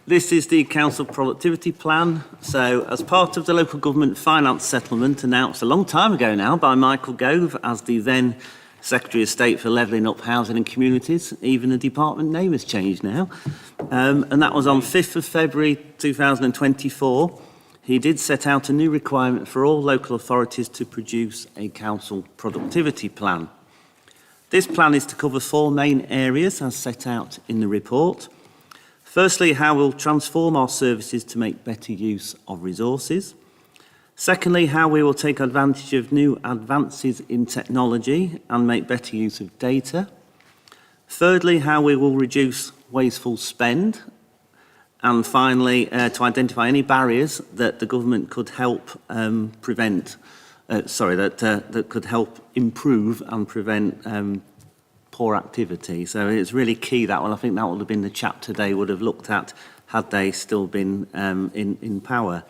This is the Council Productivity Plan. So, as part of the local government finance settlement announced a long time ago now by Michael Gove as the then Secretary of State for Levelling Up Housing and Communities, even the department name has changed now, and that was on 5th of February 2024. He did set out a new requirement for all local authorities to produce a council productivity plan. This plan is to cover 4 main areas as set out in the report. Firstly, how we'll transform our services to make better use of resources. Secondly, how we will take advantage of new advances in technology and make better use of data. Thirdly, how we will reduce wasteful spend. And finally, to identify any barriers that the government could help that could help improve and prevent poor activity. So it's really key, that one. I think that would have been the chapter they would have looked at had they still been in power.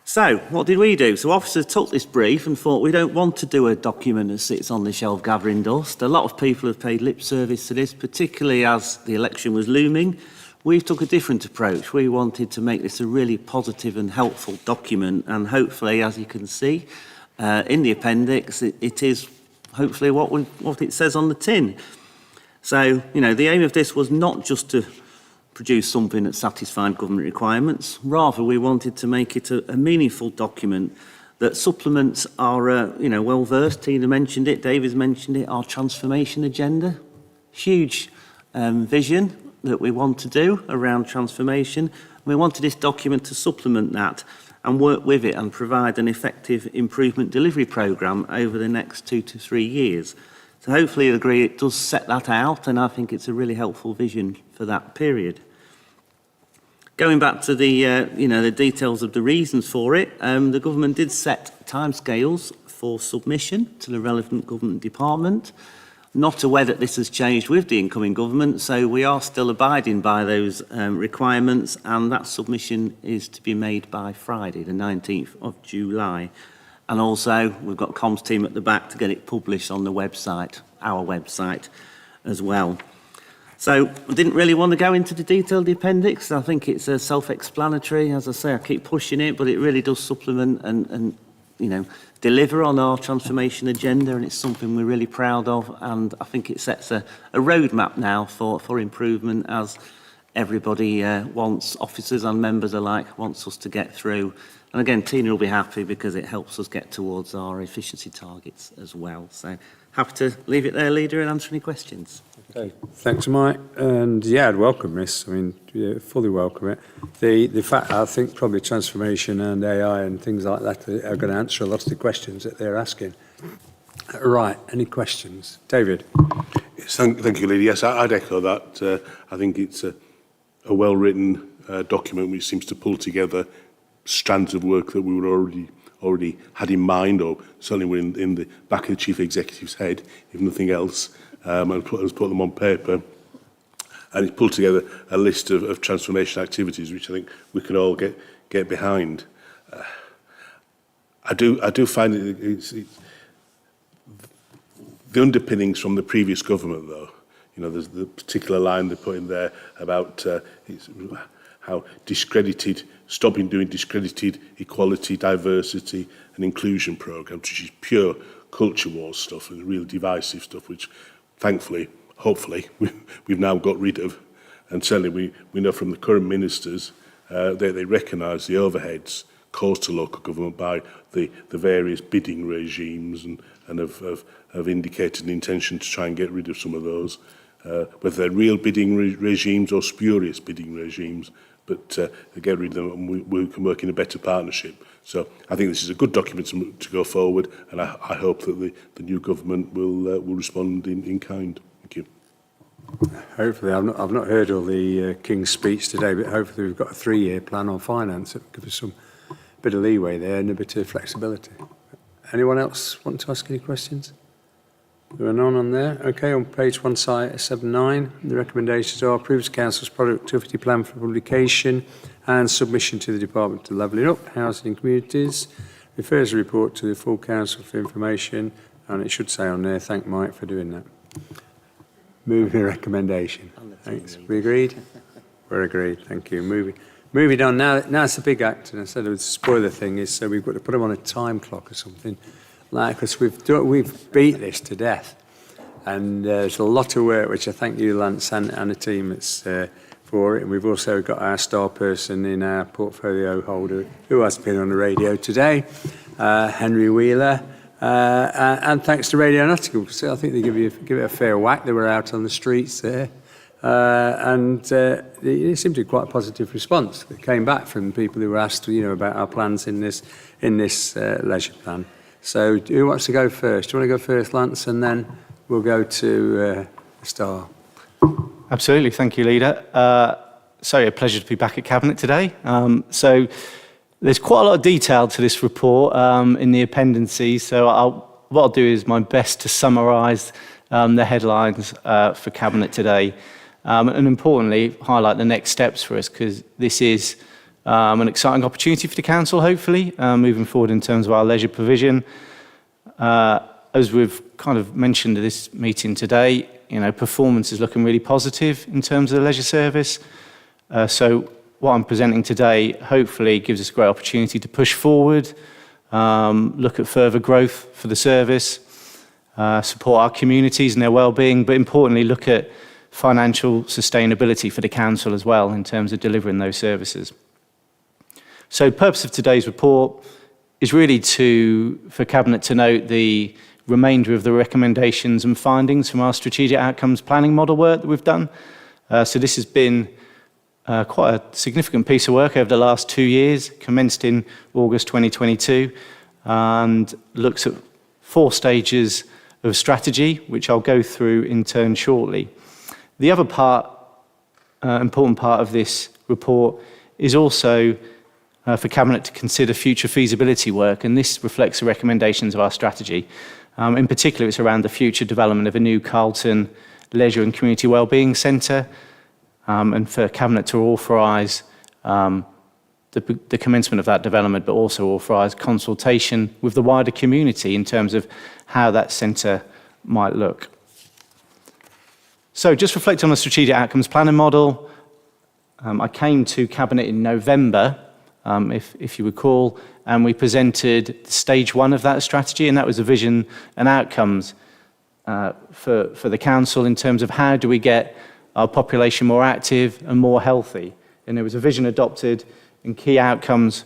So, what did we do? So officers took this brief and thought, we don't want to do a document that sits on the shelf gathering dust. A lot of people have paid lip service to this, particularly as the election was looming. We took a different approach. We wanted to make this a really positive and helpful document, and hopefully, as you can see in the appendix, it is hopefully what it says on the tin. So, the aim of this was not just to produce something that satisfied government requirements. Rather, we wanted to make it a meaningful document that supplements our, well-versed, Tina mentioned it, David's mentioned it, our transformation agenda. Huge vision that we want to do around transformation. We wanted this document to supplement that and work with it and provide an effective improvement delivery programme over the next 2 to 3 years. So hopefully you'll agree it does set that out, and I think it's a really helpful vision for that period. Going back to the details of the reasons for it, the government did set timescales for submission to the relevant government department. Not aware that this has changed with the incoming government, so we are still abiding by those requirements, and that submission is to be made by Friday, the 19th of July. And also, we've got a comms team at the back to get it published on the website, our website as well. So I didn't really want to go into the detail of the appendix. I think it's self-explanatory. As I say, I keep pushing it, but it really does supplement and deliver on our transformation agenda, and it's something we're really proud of. And I think it sets a roadmap now for improvement, as everybody wants, officers and members alike, wants us to get through. And again, Tina will be happy because it helps us get towards our efficiency targets as well. So happy to leave it there, Leader, and answer any questions. Okay, thanks, Mike. And yeah, I'd welcome this. I mean, yeah, fully welcome it. The fact, I think probably transformation and AI and things like that are going to answer a lot of the questions that they're asking. Right, any questions? David? Yes, thank you, Leader. Yes, I'd echo that. I think it's a well-written document which seems to pull together strands of work that we were already had in mind, or certainly were in the back of the Chief Executive's head, if nothing else, and put them on paper. And it's pulled together a list of transformation activities, which I think we can all get behind. I do find it's the underpinnings from the previous government, though. You know, there's the particular line they put in there about how stopping doing discredited equality, diversity and inclusion programmes, which is pure culture war stuff and real divisive stuff, which thankfully, hopefully, we've now got rid of. And certainly we know from the current ministers they recognise the overheads caused to local government by the various bidding regimes and have indicated an intention to try and get rid of some of those, whether they're real bidding regimes or spurious bidding regimes, but get rid of them and we can work in a better partnership. So I think this is a good document to go forward, and I hope that the new government will respond in kind. Thank you. Hopefully, I've not heard all the King's speech today, but hopefully we've got a 3-year plan on finance that will give us some bit of leeway there and a bit of flexibility. Anyone else want to ask any questions? There are none on there. Okay, on page 179, the recommendations are approves Council's productivity plan for publication and submission to the Department to Levelling Up Housing and Communities, refers the report to the full Council for information, and it should say on there, thank Mike for doing that. Moving recommendation. Thanks. We agreed? We're agreed. Thank you. Moving on. Now it's a big act, and I said it would spoil the thing, is so we've got to put them on a time clock or something. Like, because we've beat this to death, and there's a lot of work which I thank you, Lance, and the team that's for it. And we've also got our star person in our portfolio holder who has been on the radio today, Henry Wheeler, and thanks to Radio Nottingham, because I think they give it a fair whack. They were out on the streets there, and it seemed to be quite a positive response that came back from people who were asked, about our plans in this leisure plan. So who wants to go first? Do you want to go first, Lance, and then we'll go to Star? Absolutely, thank you, Leader. A pleasure to be back at Cabinet today. So there's quite a lot of detail to this report in the appendices, so what I'll do is my best to summarise the headlines for Cabinet today, and importantly highlight the next steps for us, because this is an exciting opportunity for the Council, hopefully, moving forward in terms of our leisure provision. As we've kind of mentioned at this meeting today, performance is looking really positive in terms of the leisure service. So what I'm presenting today hopefully gives us a great opportunity to push forward, look at further growth for the service, support our communities and their well-being, but importantly look at financial sustainability for the Council as well in terms of delivering those services. So the purpose of today's report is really for Cabinet to note the remainder of the recommendations and findings from our strategic outcomes planning model work that we've done. So this has been quite a significant piece of work over the last 2 years, commenced in August 2022, and looks at 4 stages of strategy, which I'll go through in turn shortly. The other important part of this report is also for Cabinet to consider future feasibility work, and this reflects the recommendations of our strategy. In particular, it's around the future development of a new Carlton Leisure and Community Wellbeing Centre, and for Cabinet to authorise the commencement of that development, but also authorise consultation with the wider community in terms of how that centre might look. So just reflect on the strategic outcomes planning model. I came to Cabinet in November, if you recall, and we presented stage 1 of that strategy, and that was the vision and outcomes for the council in terms of how do we get our population more active and more healthy. And there was a vision adopted and key outcomes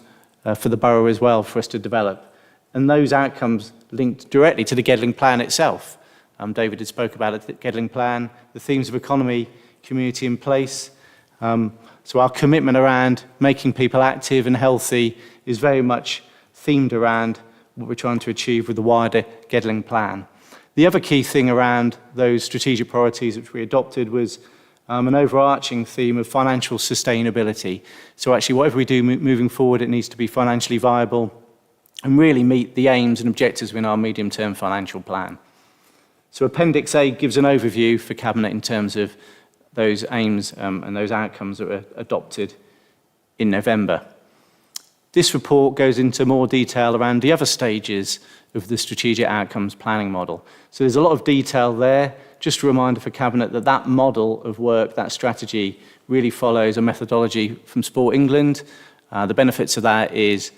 for the borough as well for us to develop. And those outcomes linked directly to the Gedling plan itself. David had spoke about it, the Gedling plan, the themes of economy, community and place. So our commitment around making people active and healthy is very much themed around what we're trying to achieve with the wider Gedling plan. The other key thing around those strategic priorities which we adopted was an overarching theme of financial sustainability. So actually whatever we do moving forward, it needs to be financially viable and really meet the aims and objectives in our medium-term financial plan. So Appendix A gives an overview for Cabinet in terms of those aims and those outcomes that were adopted in November. This report goes into more detail around the other stages of the strategic outcomes planning model. So there's a lot of detail there. Just a reminder for Cabinet that that model of work, that strategy, really follows a methodology from Sport England. The benefits of that is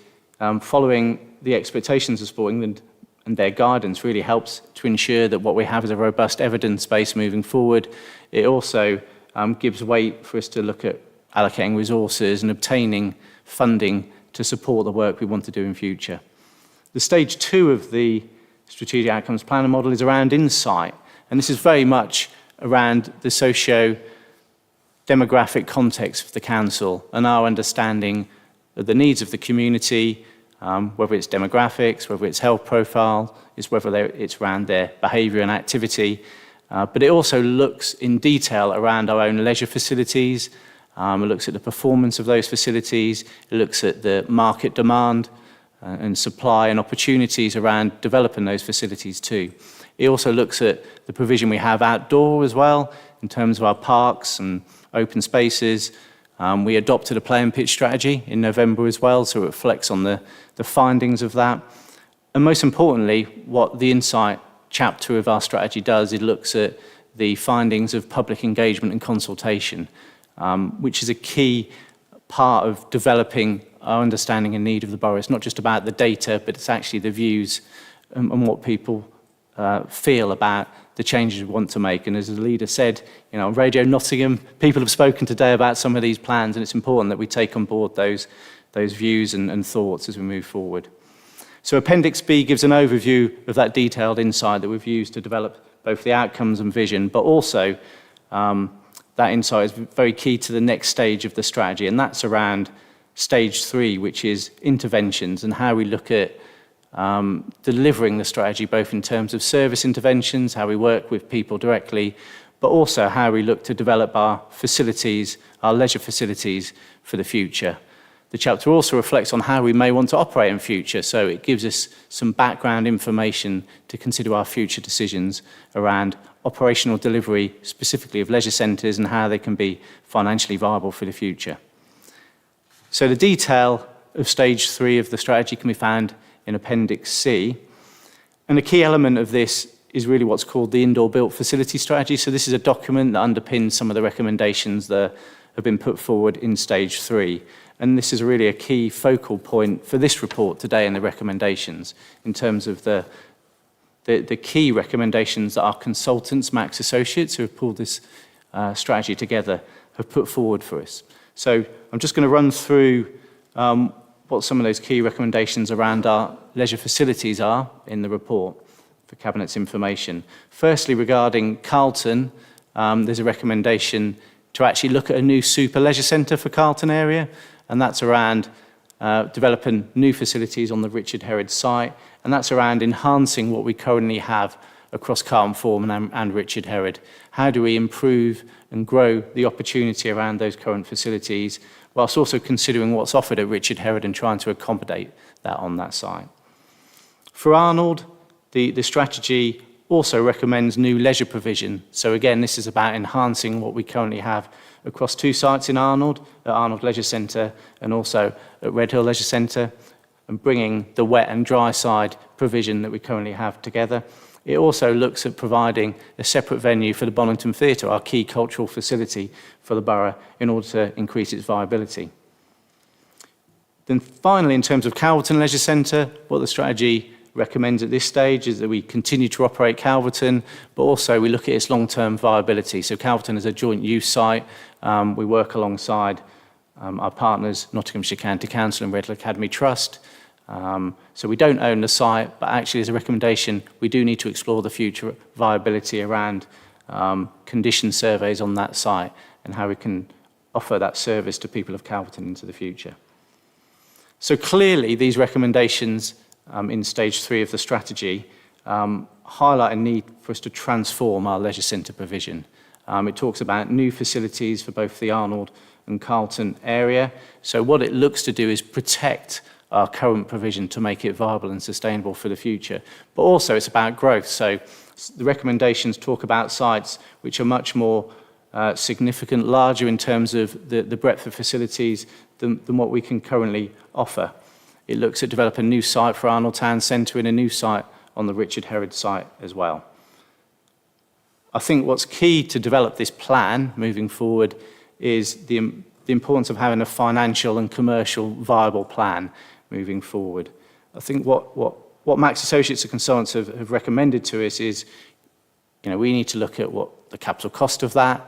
following the expectations of Sport England and their guidance really helps to ensure that what we have is a robust evidence base moving forward. It also gives weight for us to look at allocating resources and obtaining funding to support the work we want to do in future. The stage 2 of the strategic outcomes planning model is around insight, and this is very much around the socio-demographic context of the council and our understanding of the needs of the community, whether it's demographics, whether it's health profile, whether it's around their behaviour and activity. But it also looks in detail around our own leisure facilities. It looks at the performance of those facilities. It looks at the market demand and supply and opportunities around developing those facilities too. It also looks at the provision we have outdoor as well in terms of our parks and open spaces. We adopted a play and pitch strategy in November as well, so it reflects on the findings of that. And most importantly, what the insight chapter of our strategy does, it looks at the findings of public engagement and consultation, which is a key part of developing our understanding and need of the borough. It's not just about the data, but it's actually the views and what people feel about the changes we want to make. And as the leader said, on Radio Nottingham, people have spoken today about some of these plans, and it's important that we take on board those views and thoughts as we move forward. So Appendix B gives an overview of that detailed insight that we've used to develop both the outcomes and vision, but also that insight is very key to the next stage of the strategy, and that's around stage 3, which is interventions and how we look at delivering the strategy, both in terms of service interventions, how we work with people directly, but also how we look to develop our facilities, our leisure facilities for the future. The chapter also reflects on how we may want to operate in future, so it gives us some background information to consider our future decisions around operational delivery, specifically of leisure centres and how they can be financially viable for the future. So the detail of stage 3 of the strategy can be found in Appendix C, and a key element of this is really what's called the indoor built facility strategy. So this is a document that underpins some of the recommendations that have been put forward in stage 3. And this is really a key focal point for this report today and the recommendations in terms of the key recommendations that our consultants, Max Associates, who have pulled this strategy together, have put forward for us. So I'm just going to run through what some of those key recommendations around our leisure facilities are in the report for Cabinet's information. Firstly, regarding Carlton, there's a recommendation to actually look at a new super leisure centre for Carlton area, and that's around developing new facilities on the Richard Herod site, and that's around enhancing what we currently have across Carlton Foreman and Richard Herod. How do we improve and grow the opportunity around those current facilities, whilst also considering what's offered at Richard Herod and trying to accommodate that on that site. For Arnold, the strategy also recommends new leisure provision. So again, this is about enhancing what we currently have across 2 sites in Arnold, at Arnold Leisure Centre and also at Redhill Leisure Centre, and bringing the wet and dry side provision that we currently have together. It also looks at providing a separate venue for the Bonington Theatre, our key cultural facility for the borough, in order to increase its viability. Then finally, in terms of Calverton Leisure Centre, what the strategy recommends at this stage is that we continue to operate Calverton, but also we look at its long-term viability. So Calverton is a joint use site. We work alongside our partners, Nottinghamshire County Council and Red Hill Academy Trust. So we don't own the site, but actually as a recommendation, we do need to explore the future viability around condition surveys on that site and how we can offer that service to people of Calverton into the future. So clearly these recommendations in stage 3 of the strategy highlight a need for us to transform our leisure centre provision. It talks about new facilities for both the Arnold and Carlton area. So what it looks to do is protect our current provision to make it viable and sustainable for the future. But also it's about growth. So the recommendations talk about sites which are much more significant, larger in terms of the breadth of facilities than what we can currently offer. It looks at developing a new site for Arnold Town Centre and a new site on the Richard Herod site as well. I think what's key to develop this plan moving forward is the importance of having a financial and commercial viable plan moving forward. I think what Max Associates and consultants have recommended to us is, we need to look at what the capital cost of that,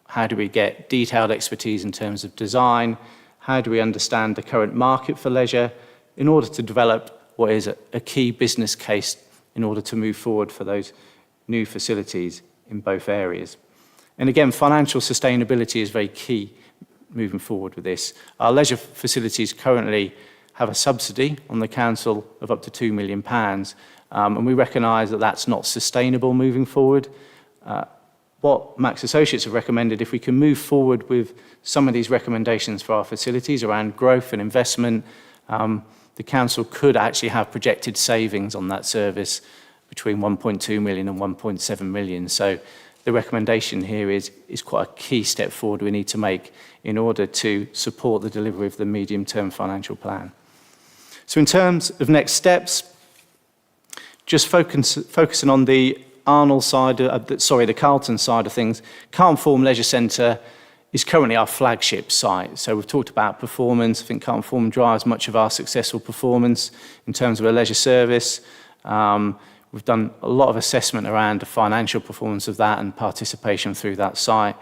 how do we get detailed expertise in terms of design, how do we understand the current market for leisure, in order to develop what is a key business case in order to move forward for those new facilities in both areas. And again, financial sustainability is very key moving forward with this. Our leisure facilities currently have a subsidy on the council of up to £2 million, and we recognise that that's not sustainable moving forward. What Max Associates have recommended, if we can move forward with some of these recommendations for our facilities around growth and investment, the council could actually have projected savings on that service between 1.2 million and 1.7 million. So the recommendation here is quite a key step forward we need to make in order to support the delivery of the medium-term financial plan. So in terms of next steps, just focusing on the Arnold side, the Carlton side of things, Carlton Forum Leisure Centre is currently our flagship site. So we've talked about performance. I think Carlton Forum drives much of our successful performance in terms of a leisure service. We've done a lot of assessment around the financial performance of that and participation through that site.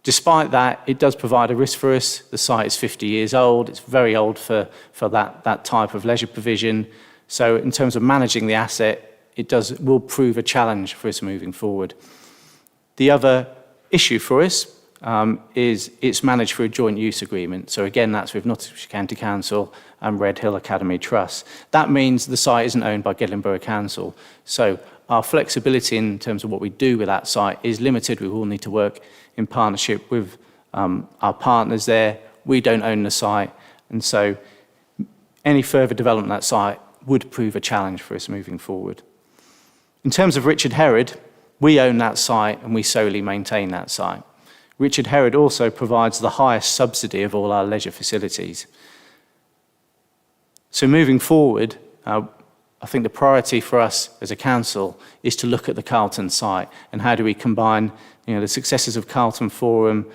Despite that, it does provide a risk for us. The site is 50 years old. It's very old for that type of leisure provision. So in terms of managing the asset, will prove a challenge for us moving forward. The other issue for us is it's managed through a joint use agreement. So again, that's with Nottinghamshire County Council and Red Hill Academy Trust. That means the site isn't owned by Gedling Borough Council. So our flexibility in terms of what we do with that site is limited. We will need to work in partnership with our partners there. We don't own the site, and so any further development of that site would prove a challenge for us moving forward. In terms of Richard Herod, we own that site and we solely maintain that site. Richard Herod also provides the highest subsidy of all our leisure facilities. So moving forward, I think the priority for us as a council is to look at the Carlton site and how do we combine the successes of Carlton Forum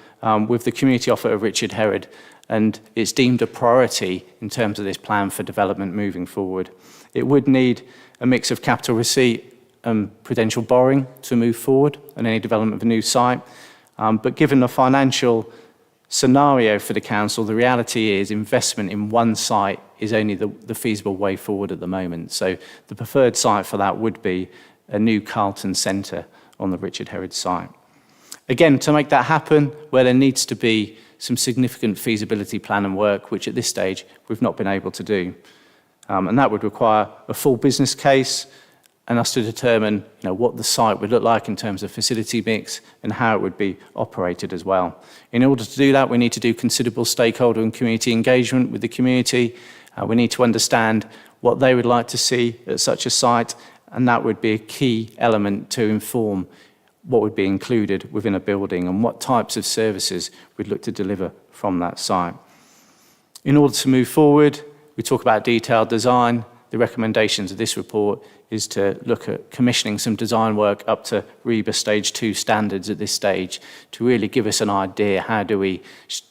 with the community offer of Richard Herod, and it's deemed a priority in terms of this plan for development moving forward. It would need a mix of capital receipt and prudential borrowing to move forward on any development of a new site. But given the financial scenario for the council, the reality is investment in one site is only the feasible way forward at the moment. So the preferred site for that would be a new Carlton Centre on the Richard Herod site. Again, to make that happen, where there needs to be some significant feasibility plan and work, which at this stage we've not been able to do. And that would require a full business case and us to determine what the site would look like in terms of facility mix and how it would be operated as well. In order to do that, we need to do considerable stakeholder and community engagement with the community. We need to understand what they would like to see at such a site, and that would be a key element to inform what would be included within a building and what types of services we'd look to deliver from that site. In order to move forward, we talk about detailed design. The recommendations of this report is to look at commissioning some design work up to REBA Stage 2 standards at this stage to really give us an idea how do we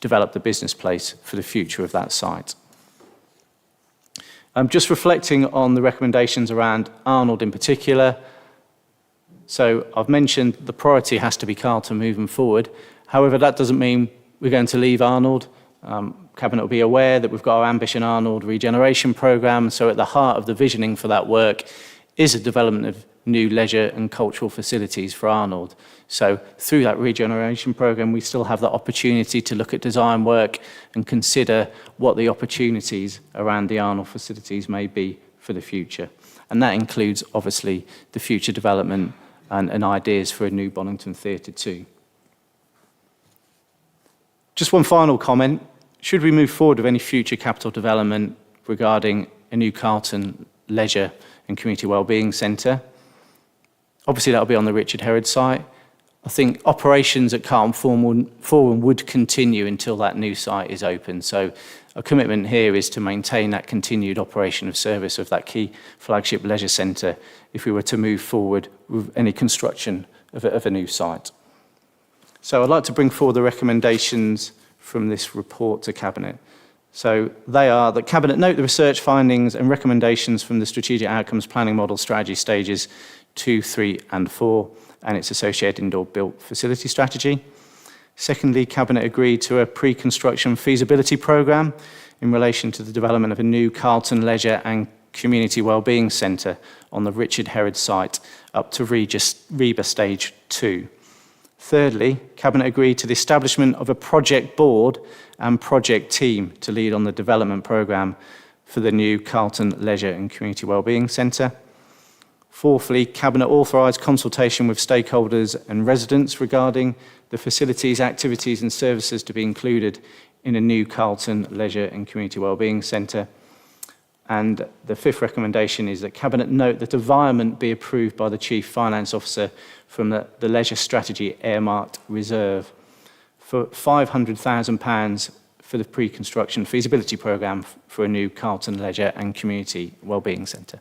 develop the business place for the future of that site. Just reflecting on the recommendations around Arnold in particular. So I've mentioned the priority has to be Carlton moving forward. However, that doesn't mean we're going to leave Arnold. Cabinet will be aware that we've got our Ambition Arnold regeneration programme. So at the heart of the visioning for that work is a development of new leisure and cultural facilities for Arnold. So through that regeneration programme, we still have the opportunity to look at design work and consider what the opportunities around the Arnold facilities may be for the future. And that includes, obviously, the future development and ideas for a new Bonington Theatre too. Just one final comment. Should we move forward with any future capital development regarding a new Carlton Leisure and Community Wellbeing Centre? Obviously, that'll be on the Richard Herod site. I think operations at Carlton Forum would continue until that new site is open. So our commitment here is to maintain that continued operation of service of that key flagship leisure centre if we were to move forward with any construction of a new site. So I'd like to bring forward the recommendations from this report to Cabinet. So they are that Cabinet note the research findings and recommendations from the Strategic Outcomes Planning Model Strategy Stages 2, 3 and 4 and its associated indoor built facility strategy. Secondly, Cabinet agreed to a pre-construction feasibility programme in relation to the development of a new Carlton Leisure and Community Wellbeing Centre on the Richard Herod site up to REBA Stage 2. Thirdly, Cabinet agreed to the establishment of a project board and project team to lead on the development programme for the new Carlton Leisure and Community Wellbeing Centre. Fourthly, Cabinet authorised consultation with stakeholders and residents regarding the facilities, activities and services to be included in a new Carlton Leisure and Community Wellbeing Centre. And the fifth recommendation is that Cabinet note that environment be approved by the Chief Finance Officer from the Leisure Strategy earmarked reserve for £500,000 for the pre-construction feasibility programme for a new Carlton Leisure and Community Wellbeing Centre.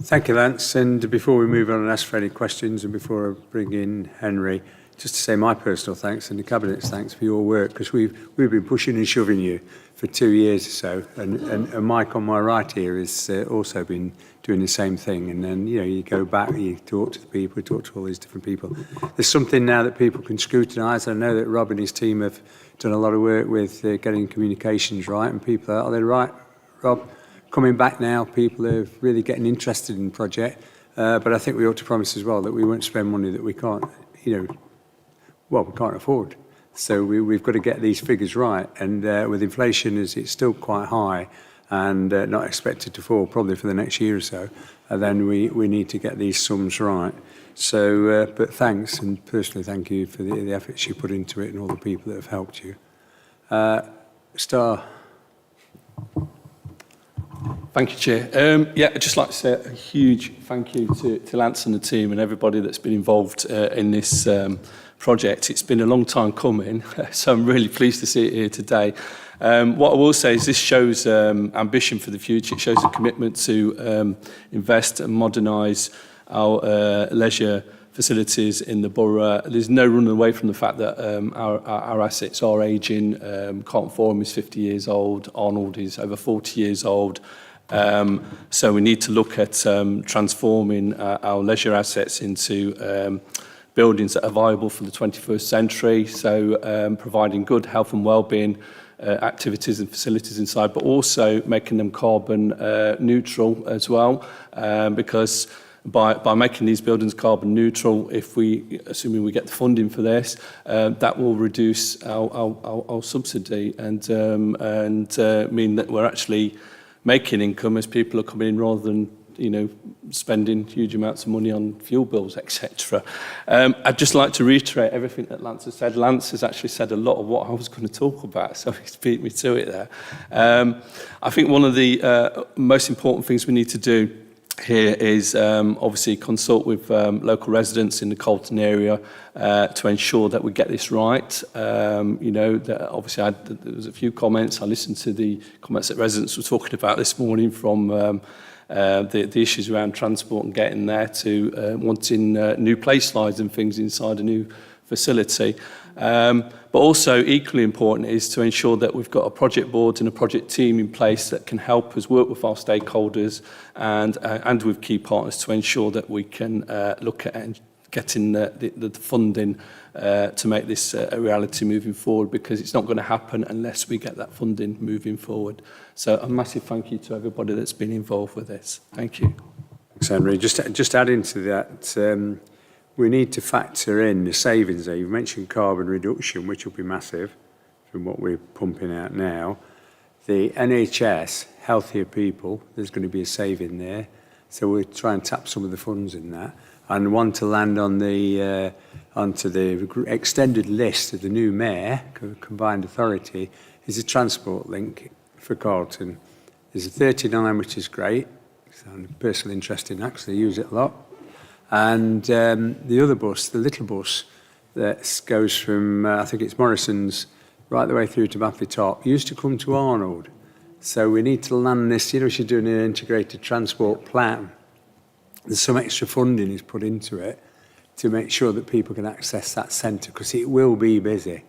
Thank you, Lance. And before we move on and ask for any questions, and before I bring in Henry, just to say my personal thanks and the Cabinet's thanks for your work, because we've been pushing and shoving you for 2 years or so. And Mike on my right here has also been doing the same thing. And then, you go back, you talk to the people, you talk to all these different people. There's something now that people can scrutinise. I know that Rob and his team have done a lot of work with getting communications right, and people are they right, Rob? Coming back now, people are really getting interested in the project. But I think we ought to promise as well that we won't spend money that we can't, we can't afford. So we've got to get these figures right. And with inflation, it's still quite high and not expected to fall probably for the next year or so, then we need to get these sums right. So, but thanks, and personally thank you for the efforts you put into it and all the people that have helped you. Star. Thank you, Chair. I'd just like to say a huge thank you to Lance and the team and everybody that's been involved in this project. It's been a long time coming, so I'm really pleased to see it here today. What I will say is this shows ambition for the future. It shows a commitment to invest and modernise our leisure facilities in the borough. There's no running away from the fact that our assets are ageing. Carlton Forum is 50 years old, Arnold is over 40 years old. So we need to look at transforming our leisure assets into buildings that are viable for the 21st century. So providing good health and wellbeing activities and facilities inside, but also making them carbon neutral as well, because by making these buildings carbon neutral, assuming we get the funding for this, that will reduce our subsidy and mean that we're actually making income as people are coming in rather than spending huge amounts of money on fuel bills, etc. I'd just like to reiterate everything that Lance has said. Lance has actually said a lot of what I was going to talk about, so he's beat me to it there. I think one of the most important things we need to do here is obviously consult with local residents in the Carlton area to ensure that we get this right. That obviously there was a few comments. I listened to the comments that residents were talking about this morning from the issues around transport and getting there to wanting new play slides and things inside a new facility. But also equally important is to ensure that we've got a project board and a project team in place that can help us work with our stakeholders and with key partners to ensure that we can look at getting the funding to make this a reality moving forward, because it's not going to happen unless we get that funding moving forward. So a massive thank you to everybody that's been involved with this. Thank you. Thanks, Henry. Just adding to that, we need to factor in the savings there. You've mentioned carbon reduction, which will be massive from what we're pumping out now. The NHS, healthier people, there's going to be a saving there. So we'll try and tap some of the funds in that. And want to land on the onto the extended list of the new mayor, combined authority, is a transport link for Carlton. There's a 39, which is great. So I'm personally interested in that because I use it a lot. And the other bus, the little bus, that goes from, I think it's Morrison's, right the way through to Batley Top, used to come to Arnold. So we need to land this, she's doing an integrated transport plan. There's some extra funding is put into it to make sure that people can access that centre, because it will be busy.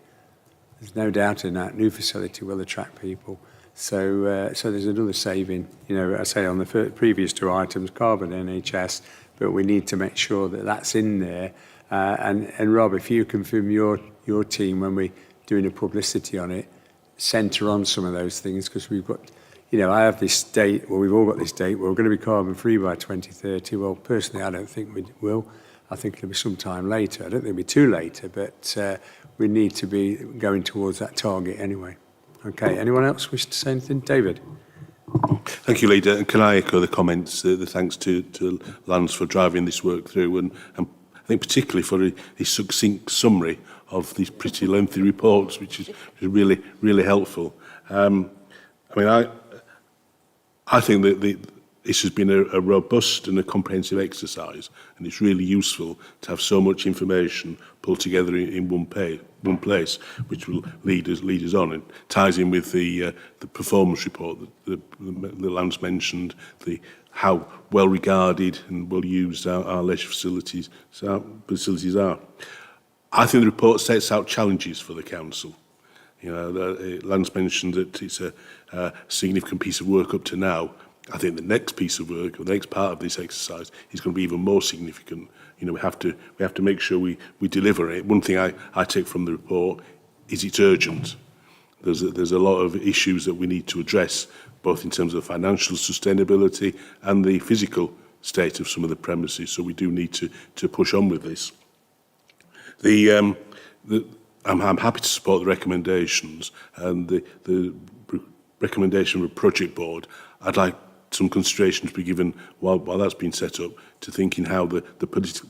There's no doubt in that. New facility will attract people. So there's another saving, I say on the previous two items, carbon, NHS, but we need to make sure that that's in there. And Rob, if you confirm your team when we're doing a publicity on it, centre on some of those things, because we've got, I have this date, well, we've all got this date, we're going to be carbon free by 2030. Well, personally, I don't think we will. I think it'll be some time later. I don't think it'll be too later, but we need to be going towards that target anyway. Okay, anyone else wish to say anything? David? Thank you, Leader. And can I echo the comments, the thanks to Lance for driving this work through, and I think particularly for his succinct summary of these pretty lengthy reports, which is really, really helpful. I think that this has been a robust and a comprehensive exercise, and it's really useful to have so much information pulled together in one place, which will lead us on. It ties in with the performance report that Lance mentioned, how well regarded and well used our leisure facilities are. I think the report sets out challenges for the council. Lance mentioned that it's a significant piece of work up to now. I think the next piece of work, or the next part of this exercise, is going to be even more significant. We have to make sure we deliver it. One thing I take from the report is it's urgent. There's a lot of issues that we need to address, both in terms of financial sustainability and the physical state of some of the premises. So we do need to push on with this. I'm happy to support the recommendations, and the recommendation of a project board. I'd like some consideration to be given while that's been set up to thinking how the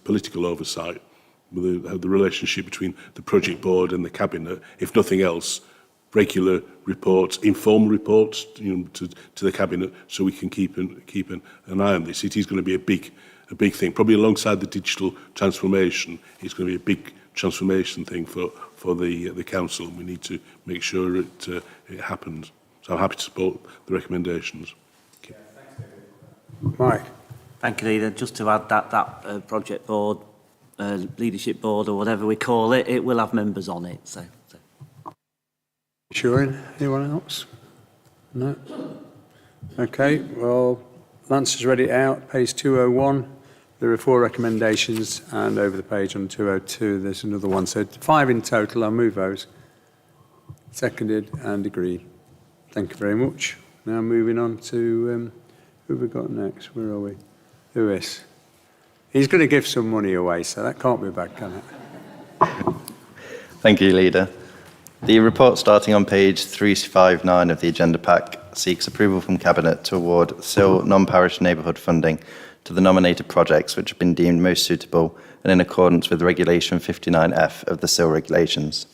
political oversight, the relationship between the project board and the cabinet, if nothing else, regular reports, informal reports, to the cabinet, so we can keep an eye on this. It is going to be a big thing, probably alongside the digital transformation. It's going to be a big transformation thing for the council. We need to make sure it happens. So I'm happy to support the recommendations. Okay. Mike? Thank you, Leader. Just to add that project board, leadership board, or whatever we call it, it will have members on it. So. Sure. Anyone else? No? Okay, well, Lance has read it out, page 201. There are 4 recommendations, and over the page on 202, there's another one. So 5 in total. I'll move those. Seconded and agreed. Thank you very much. Now moving on to, who have we got next? Where are we? Lewis. He's going to give some money away, so that can't be bad, can it? Thank you, Leader. The report starting on page 359 of the agenda pack seeks approval from Cabinet to award SIL non-parish neighbourhood funding to the nominated projects which have been deemed most suitable and in accordance with Regulation 59F of the SIL regulations.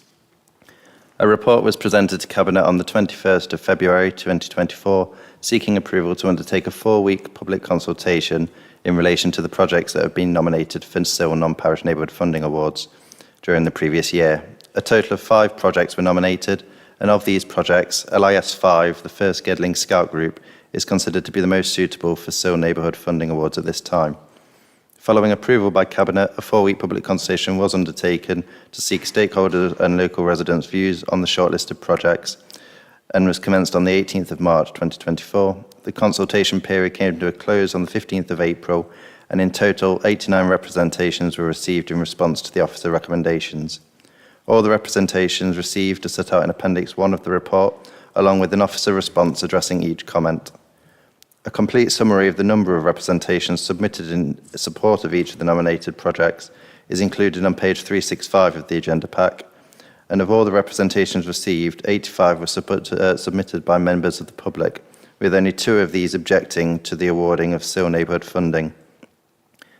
A report was presented to Cabinet on the 21st of February 2024, seeking approval to undertake a 4-week public consultation in relation to the projects that have been nominated for SIL non-parish neighbourhood funding awards during the previous year. A total of 5 projects were nominated, and of these projects, LIS 5, the first Gedling Scout Group, is considered to be the most suitable for SIL neighbourhood funding awards at this time. Following approval by Cabinet, a 4-week public consultation was undertaken to seek stakeholders and local residents' views on the shortlisted projects and was commenced on the 18th of March 2024. The consultation period came to a close on the 15th of April, and in total 89 representations were received in response to the officer recommendations. All the representations received are set out in Appendix 1 of the report, along with an officer response addressing each comment. A complete summary of the number of representations submitted in support of each of the nominated projects is included on page 365 of the agenda pack, and of all the representations received, 85 were submitted by members of the public, with only 2 of these objecting to the awarding of SIL neighbourhood funding.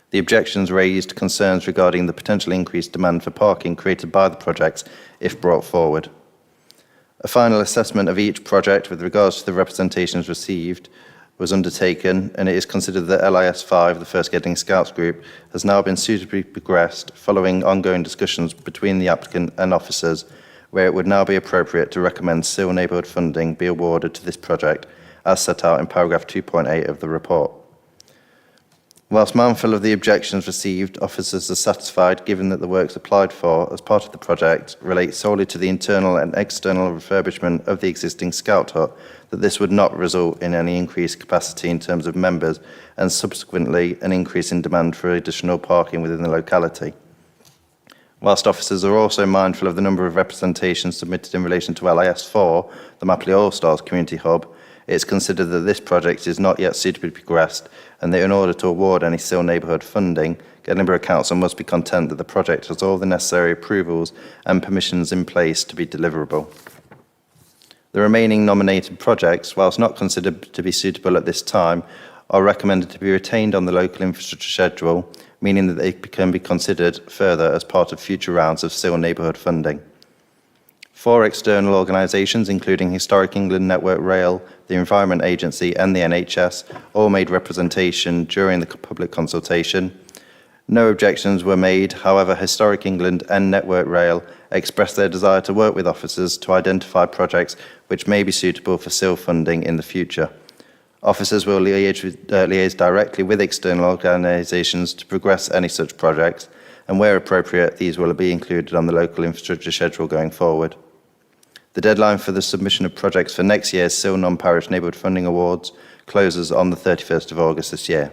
The objections raised concerns regarding the potential increased demand for parking created by the projects if brought forward. A final assessment of each project with regards to the representations received was undertaken, and it is considered that LIS 5, the First Gedling Scouts Group, has now been suitably progressed following ongoing discussions between the applicant and officers, where it would now be appropriate to recommend SIL neighbourhood funding be awarded to this project, as set out in paragraph 2.8 of the report. Whilst mindful of the objections received, officers are satisfied, given that the works applied for as part of the project relate solely to the internal and external refurbishment of the existing Scout hut, that this would not result in any increased capacity in terms of members and subsequently an increase in demand for additional parking within the locality. Whilst officers are also mindful of the number of representations submitted in relation to LIS 4, the Mapley All-Stars Community Hub, it is considered that this project is not yet suitably progressed and that in order to award any SIL neighbourhood funding, Gedling Borough Council must be content that the project has all the necessary approvals and permissions in place to be deliverable. The remaining nominated projects, whilst not considered to be suitable at this time, are recommended to be retained on the local infrastructure schedule, meaning that they can be considered further as part of future rounds of SIL neighbourhood funding. 4 external organisations, including Historic England, Network Rail, the Environment Agency and the NHS, all made representation during the public consultation. No objections were made. However, Historic England and Network Rail expressed their desire to work with officers to identify projects which may be suitable for SIL funding in the future. Officers will liaise directly with external organisations to progress any such projects, and where appropriate, these will be included on the local infrastructure schedule going forward. The deadline for the submission of projects for next year's SIL Non-Parish Neighbourhood Funding Awards closes on the 31st of August this year.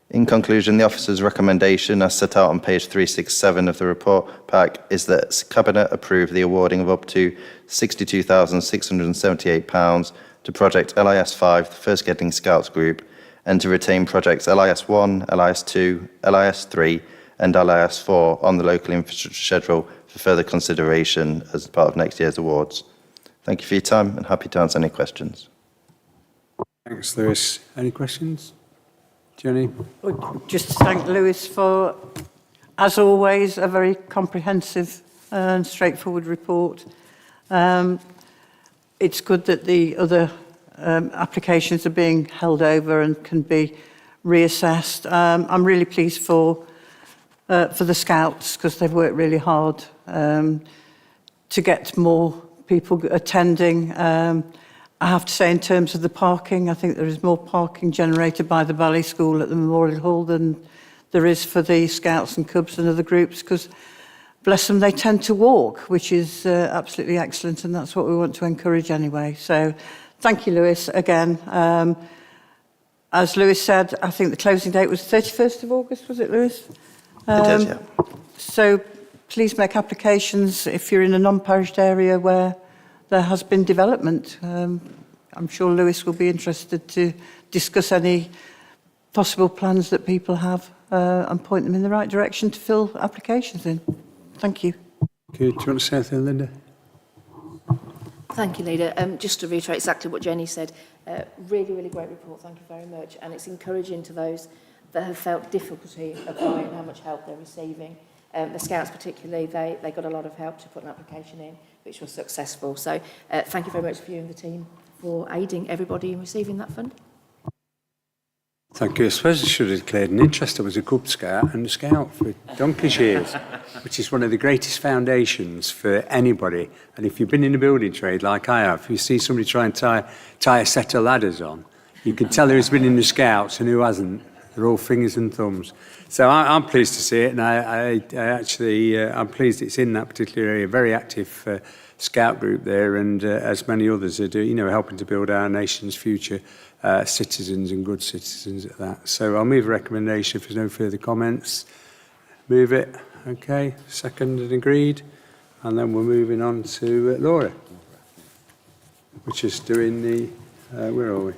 In conclusion, the officer's recommendation, as set out on page 367 of the report pack, is that Cabinet approve the awarding of up to £62,678 to project LIS 5, the First Gedling Scouts Group, and to retain projects LIS 1, LIS 2, LIS 3, and LIS 4 on the local infrastructure schedule for further consideration as part of next year's awards. Thank you for your time and happy to answer any questions. Thanks, Lewis. Any questions? Jenny? Just to thank Lewis for, as always, a very comprehensive and straightforward report. It's good that the other applications are being held over and can be reassessed. I'm really pleased for the Scouts, because they've worked really hard to get more people attending. I have to say, in terms of the parking, I think there is more parking generated by the Valley School at the Memorial Hall than there is for the Scouts and Cubs and other groups, because, bless them, they tend to walk, which is absolutely excellent, and that's what we want to encourage anyway. So thank you, Lewis, again. As Lewis said, I think the closing date was 31st of August, was it, Lewis? It is, yeah. So please make applications if you're in a non-parished area where there has been development. I'm sure Lewis will be interested to discuss any possible plans that people have and point them in the right direction to fill applications in. Thank you. Okay, do you want to say anything, Linda? Thank you, Leader. Just to reiterate exactly what Jenny said, really, really great report. Thank you very much. And it's encouraging to those that have felt difficulty applying how much help they're receiving. The Scouts particularly, they got a lot of help to put an application in, which was successful. So thank you very much for you and the team for aiding everybody in receiving that fund. Thank you. I suppose I should have declared an interest. I was a Cub Scout and a Scout for donkey's years, which is one of the greatest foundations for anybody. And if you've been in the building trade like I have, if you see somebody try and tie a set of ladders on, you can tell who's been in the Scouts and who hasn't. They're all fingers and thumbs. So I'm pleased to see it, and I actually, I'm pleased it's in that particular area. Very active scout group there, and as many others are doing, helping to build our nation's future citizens and good citizens at that. So I'll move a recommendation if there's no further comments. Move it. Okay. Second and agreed. And then we're moving on to Laura, which is doing the, where are we?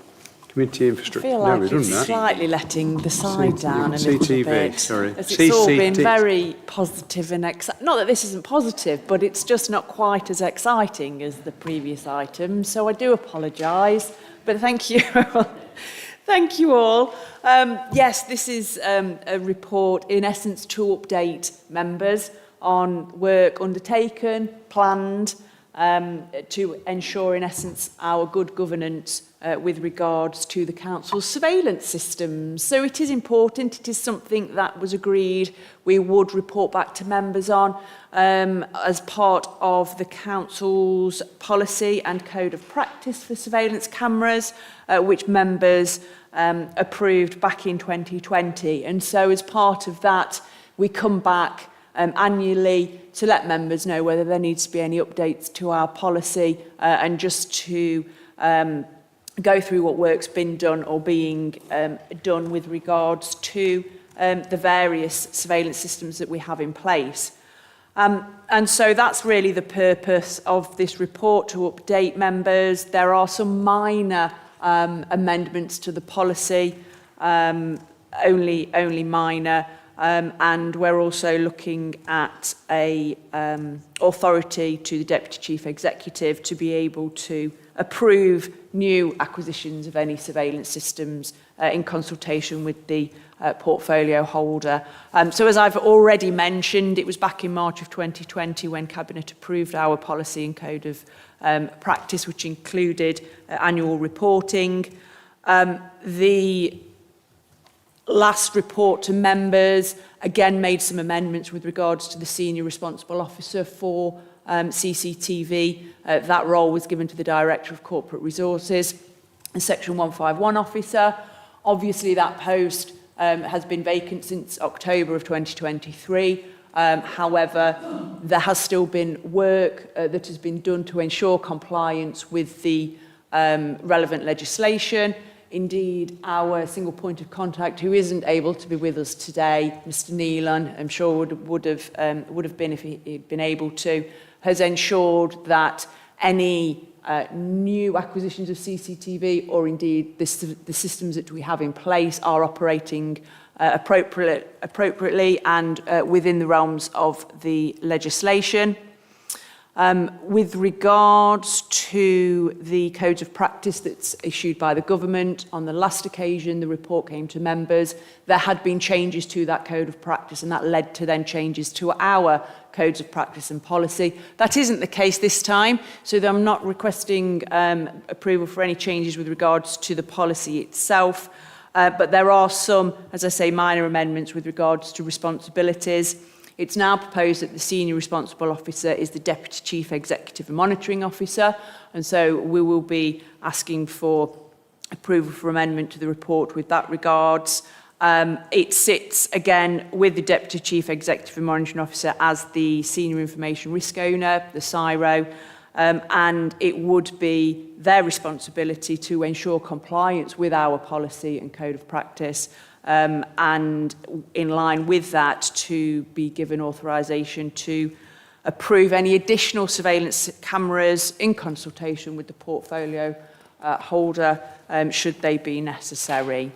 Community infrastructure. I feel like we've done it's that. slightly letting the side down a little CTV, bit. sorry. As it's all been CCT. very positive and not that this isn't positive, but it's just not quite as exciting as the previous item. So I do apologise, but thank you. Thank you all. Yes, this is a report, in essence, to update members on work undertaken, planned, to ensure, in essence, our good governance with regards to the council's surveillance systems. So it is important, it is something that was agreed we would report back to members on as part of the council's policy and code of practice for surveillance cameras, which members approved back in 2020. And so as part of that, we come back annually to let members know whether there needs to be any updates to our policy and just to go through what work's been done or being done with regards to the various surveillance systems that we have in place. And so that's really the purpose of this report, to update members. There are some minor amendments to the policy, only minor. And we're also looking at a authority to the Deputy Chief Executive to be able to approve new acquisitions of any surveillance systems in consultation with the portfolio holder. So as I've already mentioned, it was back in March of 2020 when Cabinet approved our policy and code of practice, which included annual reporting. The last report to members again made some amendments with regards to the senior responsible officer for CCTV. That role was given to the Director of Corporate Resources, a Section 151 officer. Obviously that post has been vacant since October of 2023. However, there has still been work that has been done to ensure compliance with the relevant legislation. Indeed, our single point of contact, who isn't able to be with us today, Mr. Neelan, I'm sure would have been if he'd been able to, has ensured that any new acquisitions of CCTV, or indeed the systems that we have in place, are operating appropriately and within the realms of the legislation. With regards to the codes of practice that's issued by the government, on the last occasion the report came to members, there had been changes to that code of practice, and that led to then changes to our codes of practice and policy. That isn't the case this time, so I'm not requesting approval for any changes with regards to the policy itself, but there are some, as I say, minor amendments with regards to responsibilities. It's now proposed that the senior responsible officer is the Deputy Chief Executive and Monitoring Officer, and so we will be asking for approval for amendment to the report with that regards. It sits again with the Deputy Chief Executive and Monitoring Officer as the Senior Information Risk Owner, the CIRO, and it would be their responsibility to ensure compliance with our policy and code of practice. And in line with that, to be given authorisation to approve any additional surveillance cameras in consultation with the portfolio holder, should they be necessary.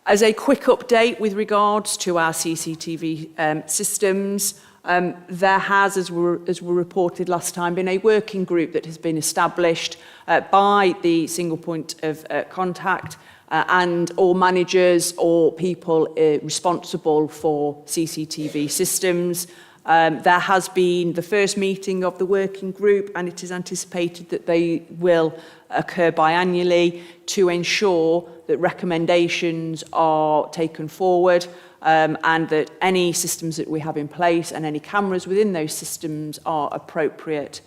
As a quick update with regards to our CCTV systems, there has, as we reported last time, been a working group that has been established by the single point of contact and all managers or people responsible for CCTV systems. There has been the first meeting of the working group, and it is anticipated that they will occur biannually to ensure that recommendations are taken forward and that any systems that we have in place and any cameras within those systems are appropriate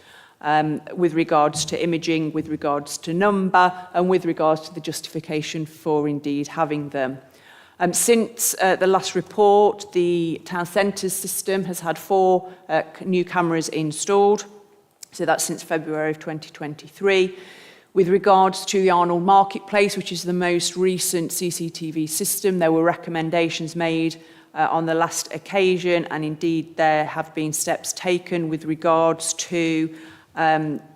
with regards to imaging, with regards to number, and with regards to the justification for indeed having them. Since the last report, the town centres system has had 4 new cameras installed. So that's since February of 2023. With regards to the Arnold Marketplace, which is the most recent CCTV system, there were recommendations made on the last occasion, and indeed there have been steps taken with regards to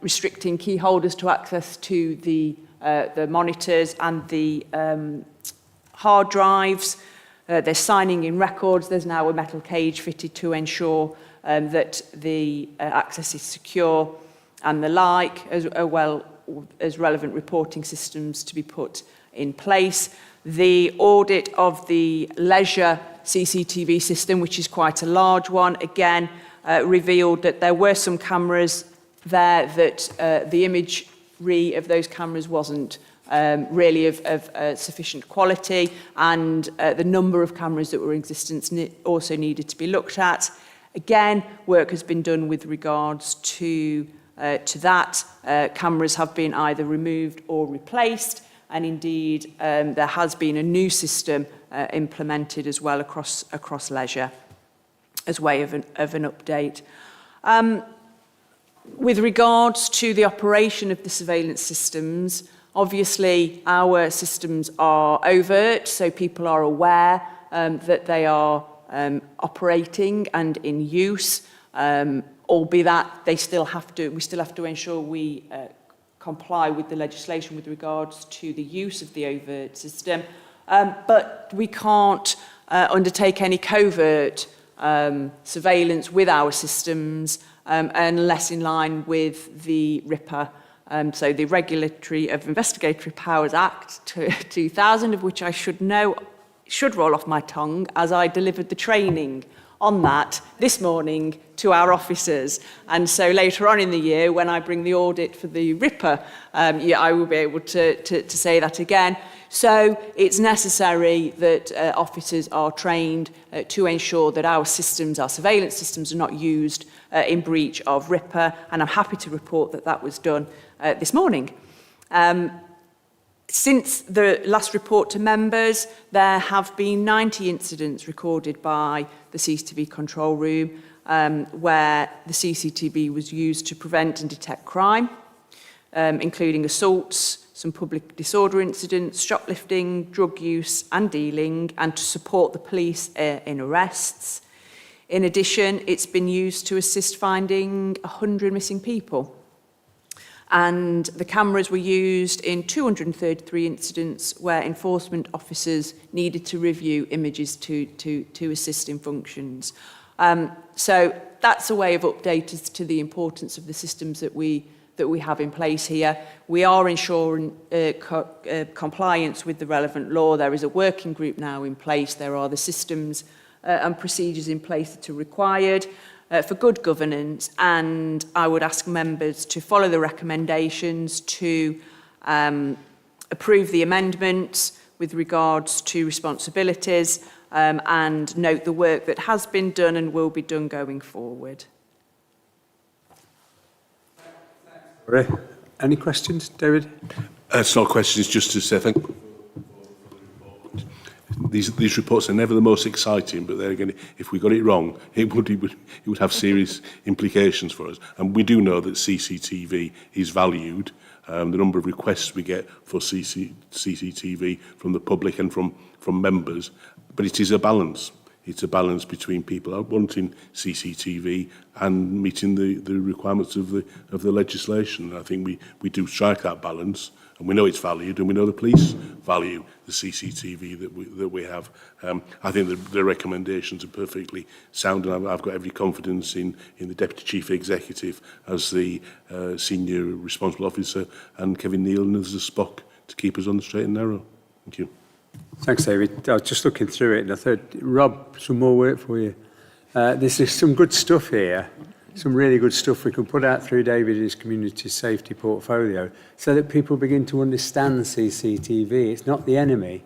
restricting key holders to access to the monitors and the hard drives. They're signing in records. There's now a metal cage fitted to ensure that the access is secure and the like, as well as relevant reporting systems to be put in place. The audit of the leisure CCTV system, which is quite a large one, again revealed that there were some cameras there that the imagery of those cameras wasn't really of sufficient quality, and the number of cameras that were in existence also needed to be looked at. Again, work has been done with regards to that. Cameras have been either removed or replaced, and indeed there has been a new system implemented as well across leisure as way of an update. With regards to the operation of the surveillance systems, obviously our systems are overt, so people are aware that they are operating and in use, albeit that we still have to ensure we comply with the legislation with regards to the use of the overt system. But we can't undertake any covert surveillance with our systems unless in line with the RIPA, so the Regulatory of Investigatory Powers Act 2000, of which I should roll off my tongue, as I delivered the training on that this morning to our officers. And so later on in the year, when I bring the audit for the RIPA, I will be able to say that again. So it's necessary that officers are trained to ensure that our systems, our surveillance systems, are not used in breach of RIPA, and I'm happy to report that that was done this morning. Since the last report to members, there have been 90 incidents recorded by the CCTV control room where the CCTV was used to prevent and detect crime, including assaults, some public disorder incidents, shoplifting, drug use and dealing, and to support the police in arrests. In addition, it's been used to assist finding 100 missing people. And the cameras were used in 233 incidents where enforcement officers needed to review images to assist in functions. So that's a way of updating to the importance of the systems that we have in place here. We are ensuring compliance with the relevant law. There is a working group now in place. There are the systems and procedures in place that are required for good governance, and I would ask members to follow the recommendations to approve the amendments with regards to responsibilities and note the work that has been done and will be done going forward. Any questions, David? It's not questions, just to say thank you. These reports are never the most exciting, but then again, if we got it wrong, it would have serious implications for us. And we do know that CCTV is valued. The number of requests we get for CCTV from the public and from members, but it is a balance. It's a balance between people wanting CCTV and meeting the requirements of the legislation. And I think we do strike that balance, and we know it's valued, and we know the police value the CCTV that we have. I think the recommendations are perfectly sound, and I've got every confidence in the Deputy Chief Executive as the senior responsible officer, and Kevin Nealon as the Spock to keep us on the straight and narrow. Thank you. Thanks, David. I was just looking through it and I thought, Rob, some more work for you. There's some good stuff here, some really good stuff we can put out through David and his community safety portfolio so that people begin to understand CCTV. It's not the enemy,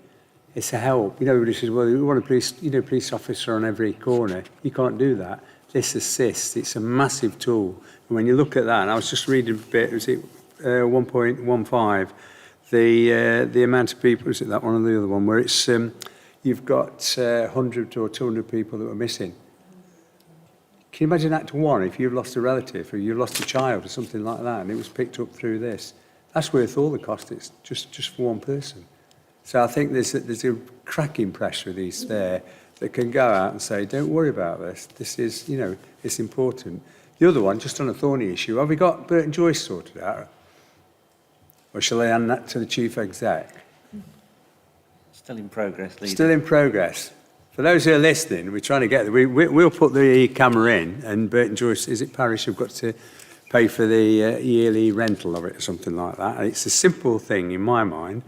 it's a help. You know, everybody says, well, we want a police officer on every corner. You can't do that. This assists. It's a massive tool. And when you look at that, and I was just reading a bit, was it 1.15? The amount of people, is it that one or the other one, where it's you've got 100 or 200 people that were missing. Can you imagine that to one if you've lost a relative or you've lost a child or something like that and it was picked up through this? That's worth all the cost. It's just for one person. So I think there's a cracking press release there that can go out and say, don't worry about this. This is, you know, it's important. The other one, just on a thorny issue, have we got Burton Joyce sorted out? Or shall I hand that to the Chief Exec? Still in progress, Leader. Still in progress. For those who are listening, we're trying to get, we'll put the camera in, and Burton Joyce, is it Parish, have got to pay for the yearly rental of it or something like that. And it's a simple thing in my mind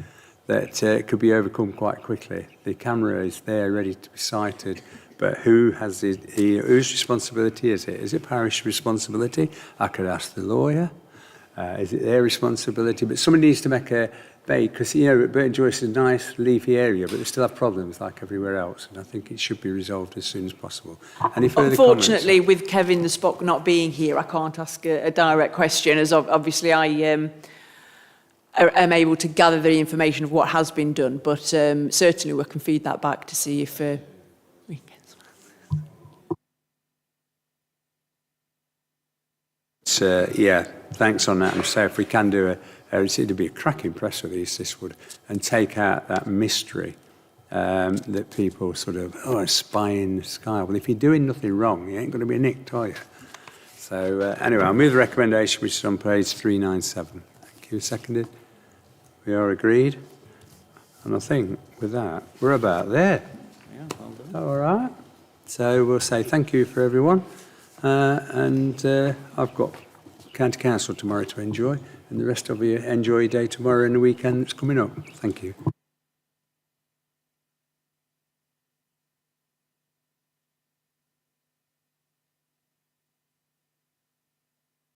that could be overcome quite quickly. The camera is there ready to be sighted, but whose responsibility is it? Is it Parish responsibility? I could ask the lawyer. Is it their responsibility? But somebody needs to make a bay, because, you know, Burton Joyce is a nice, leafy area, but they still have problems like everywhere else, and I think it should be resolved as soon as possible. Any further Unfortunately, comments? with Kevin the Spock not being here, I can't ask a direct question, as obviously I am able to gather the information of what has been done, but certainly we can feed that back to see if we can. Yeah, thanks on that. And so if we can do it'd be a cracking press release, this would, and take out that mystery that people sort of, spy in the sky. Well, if you're doing nothing wrong, you ain't going to be nicked, are you? So anyway, I'll move the recommendation, which is on page 397. Thank you. Seconded. We are agreed. And I think with that, we're about there. Yeah, well done. All right. So we'll say thank you for everyone. And I've got County Council tomorrow to enjoy, and the rest of you enjoy your day tomorrow and the weekend that's coming up. Thank you.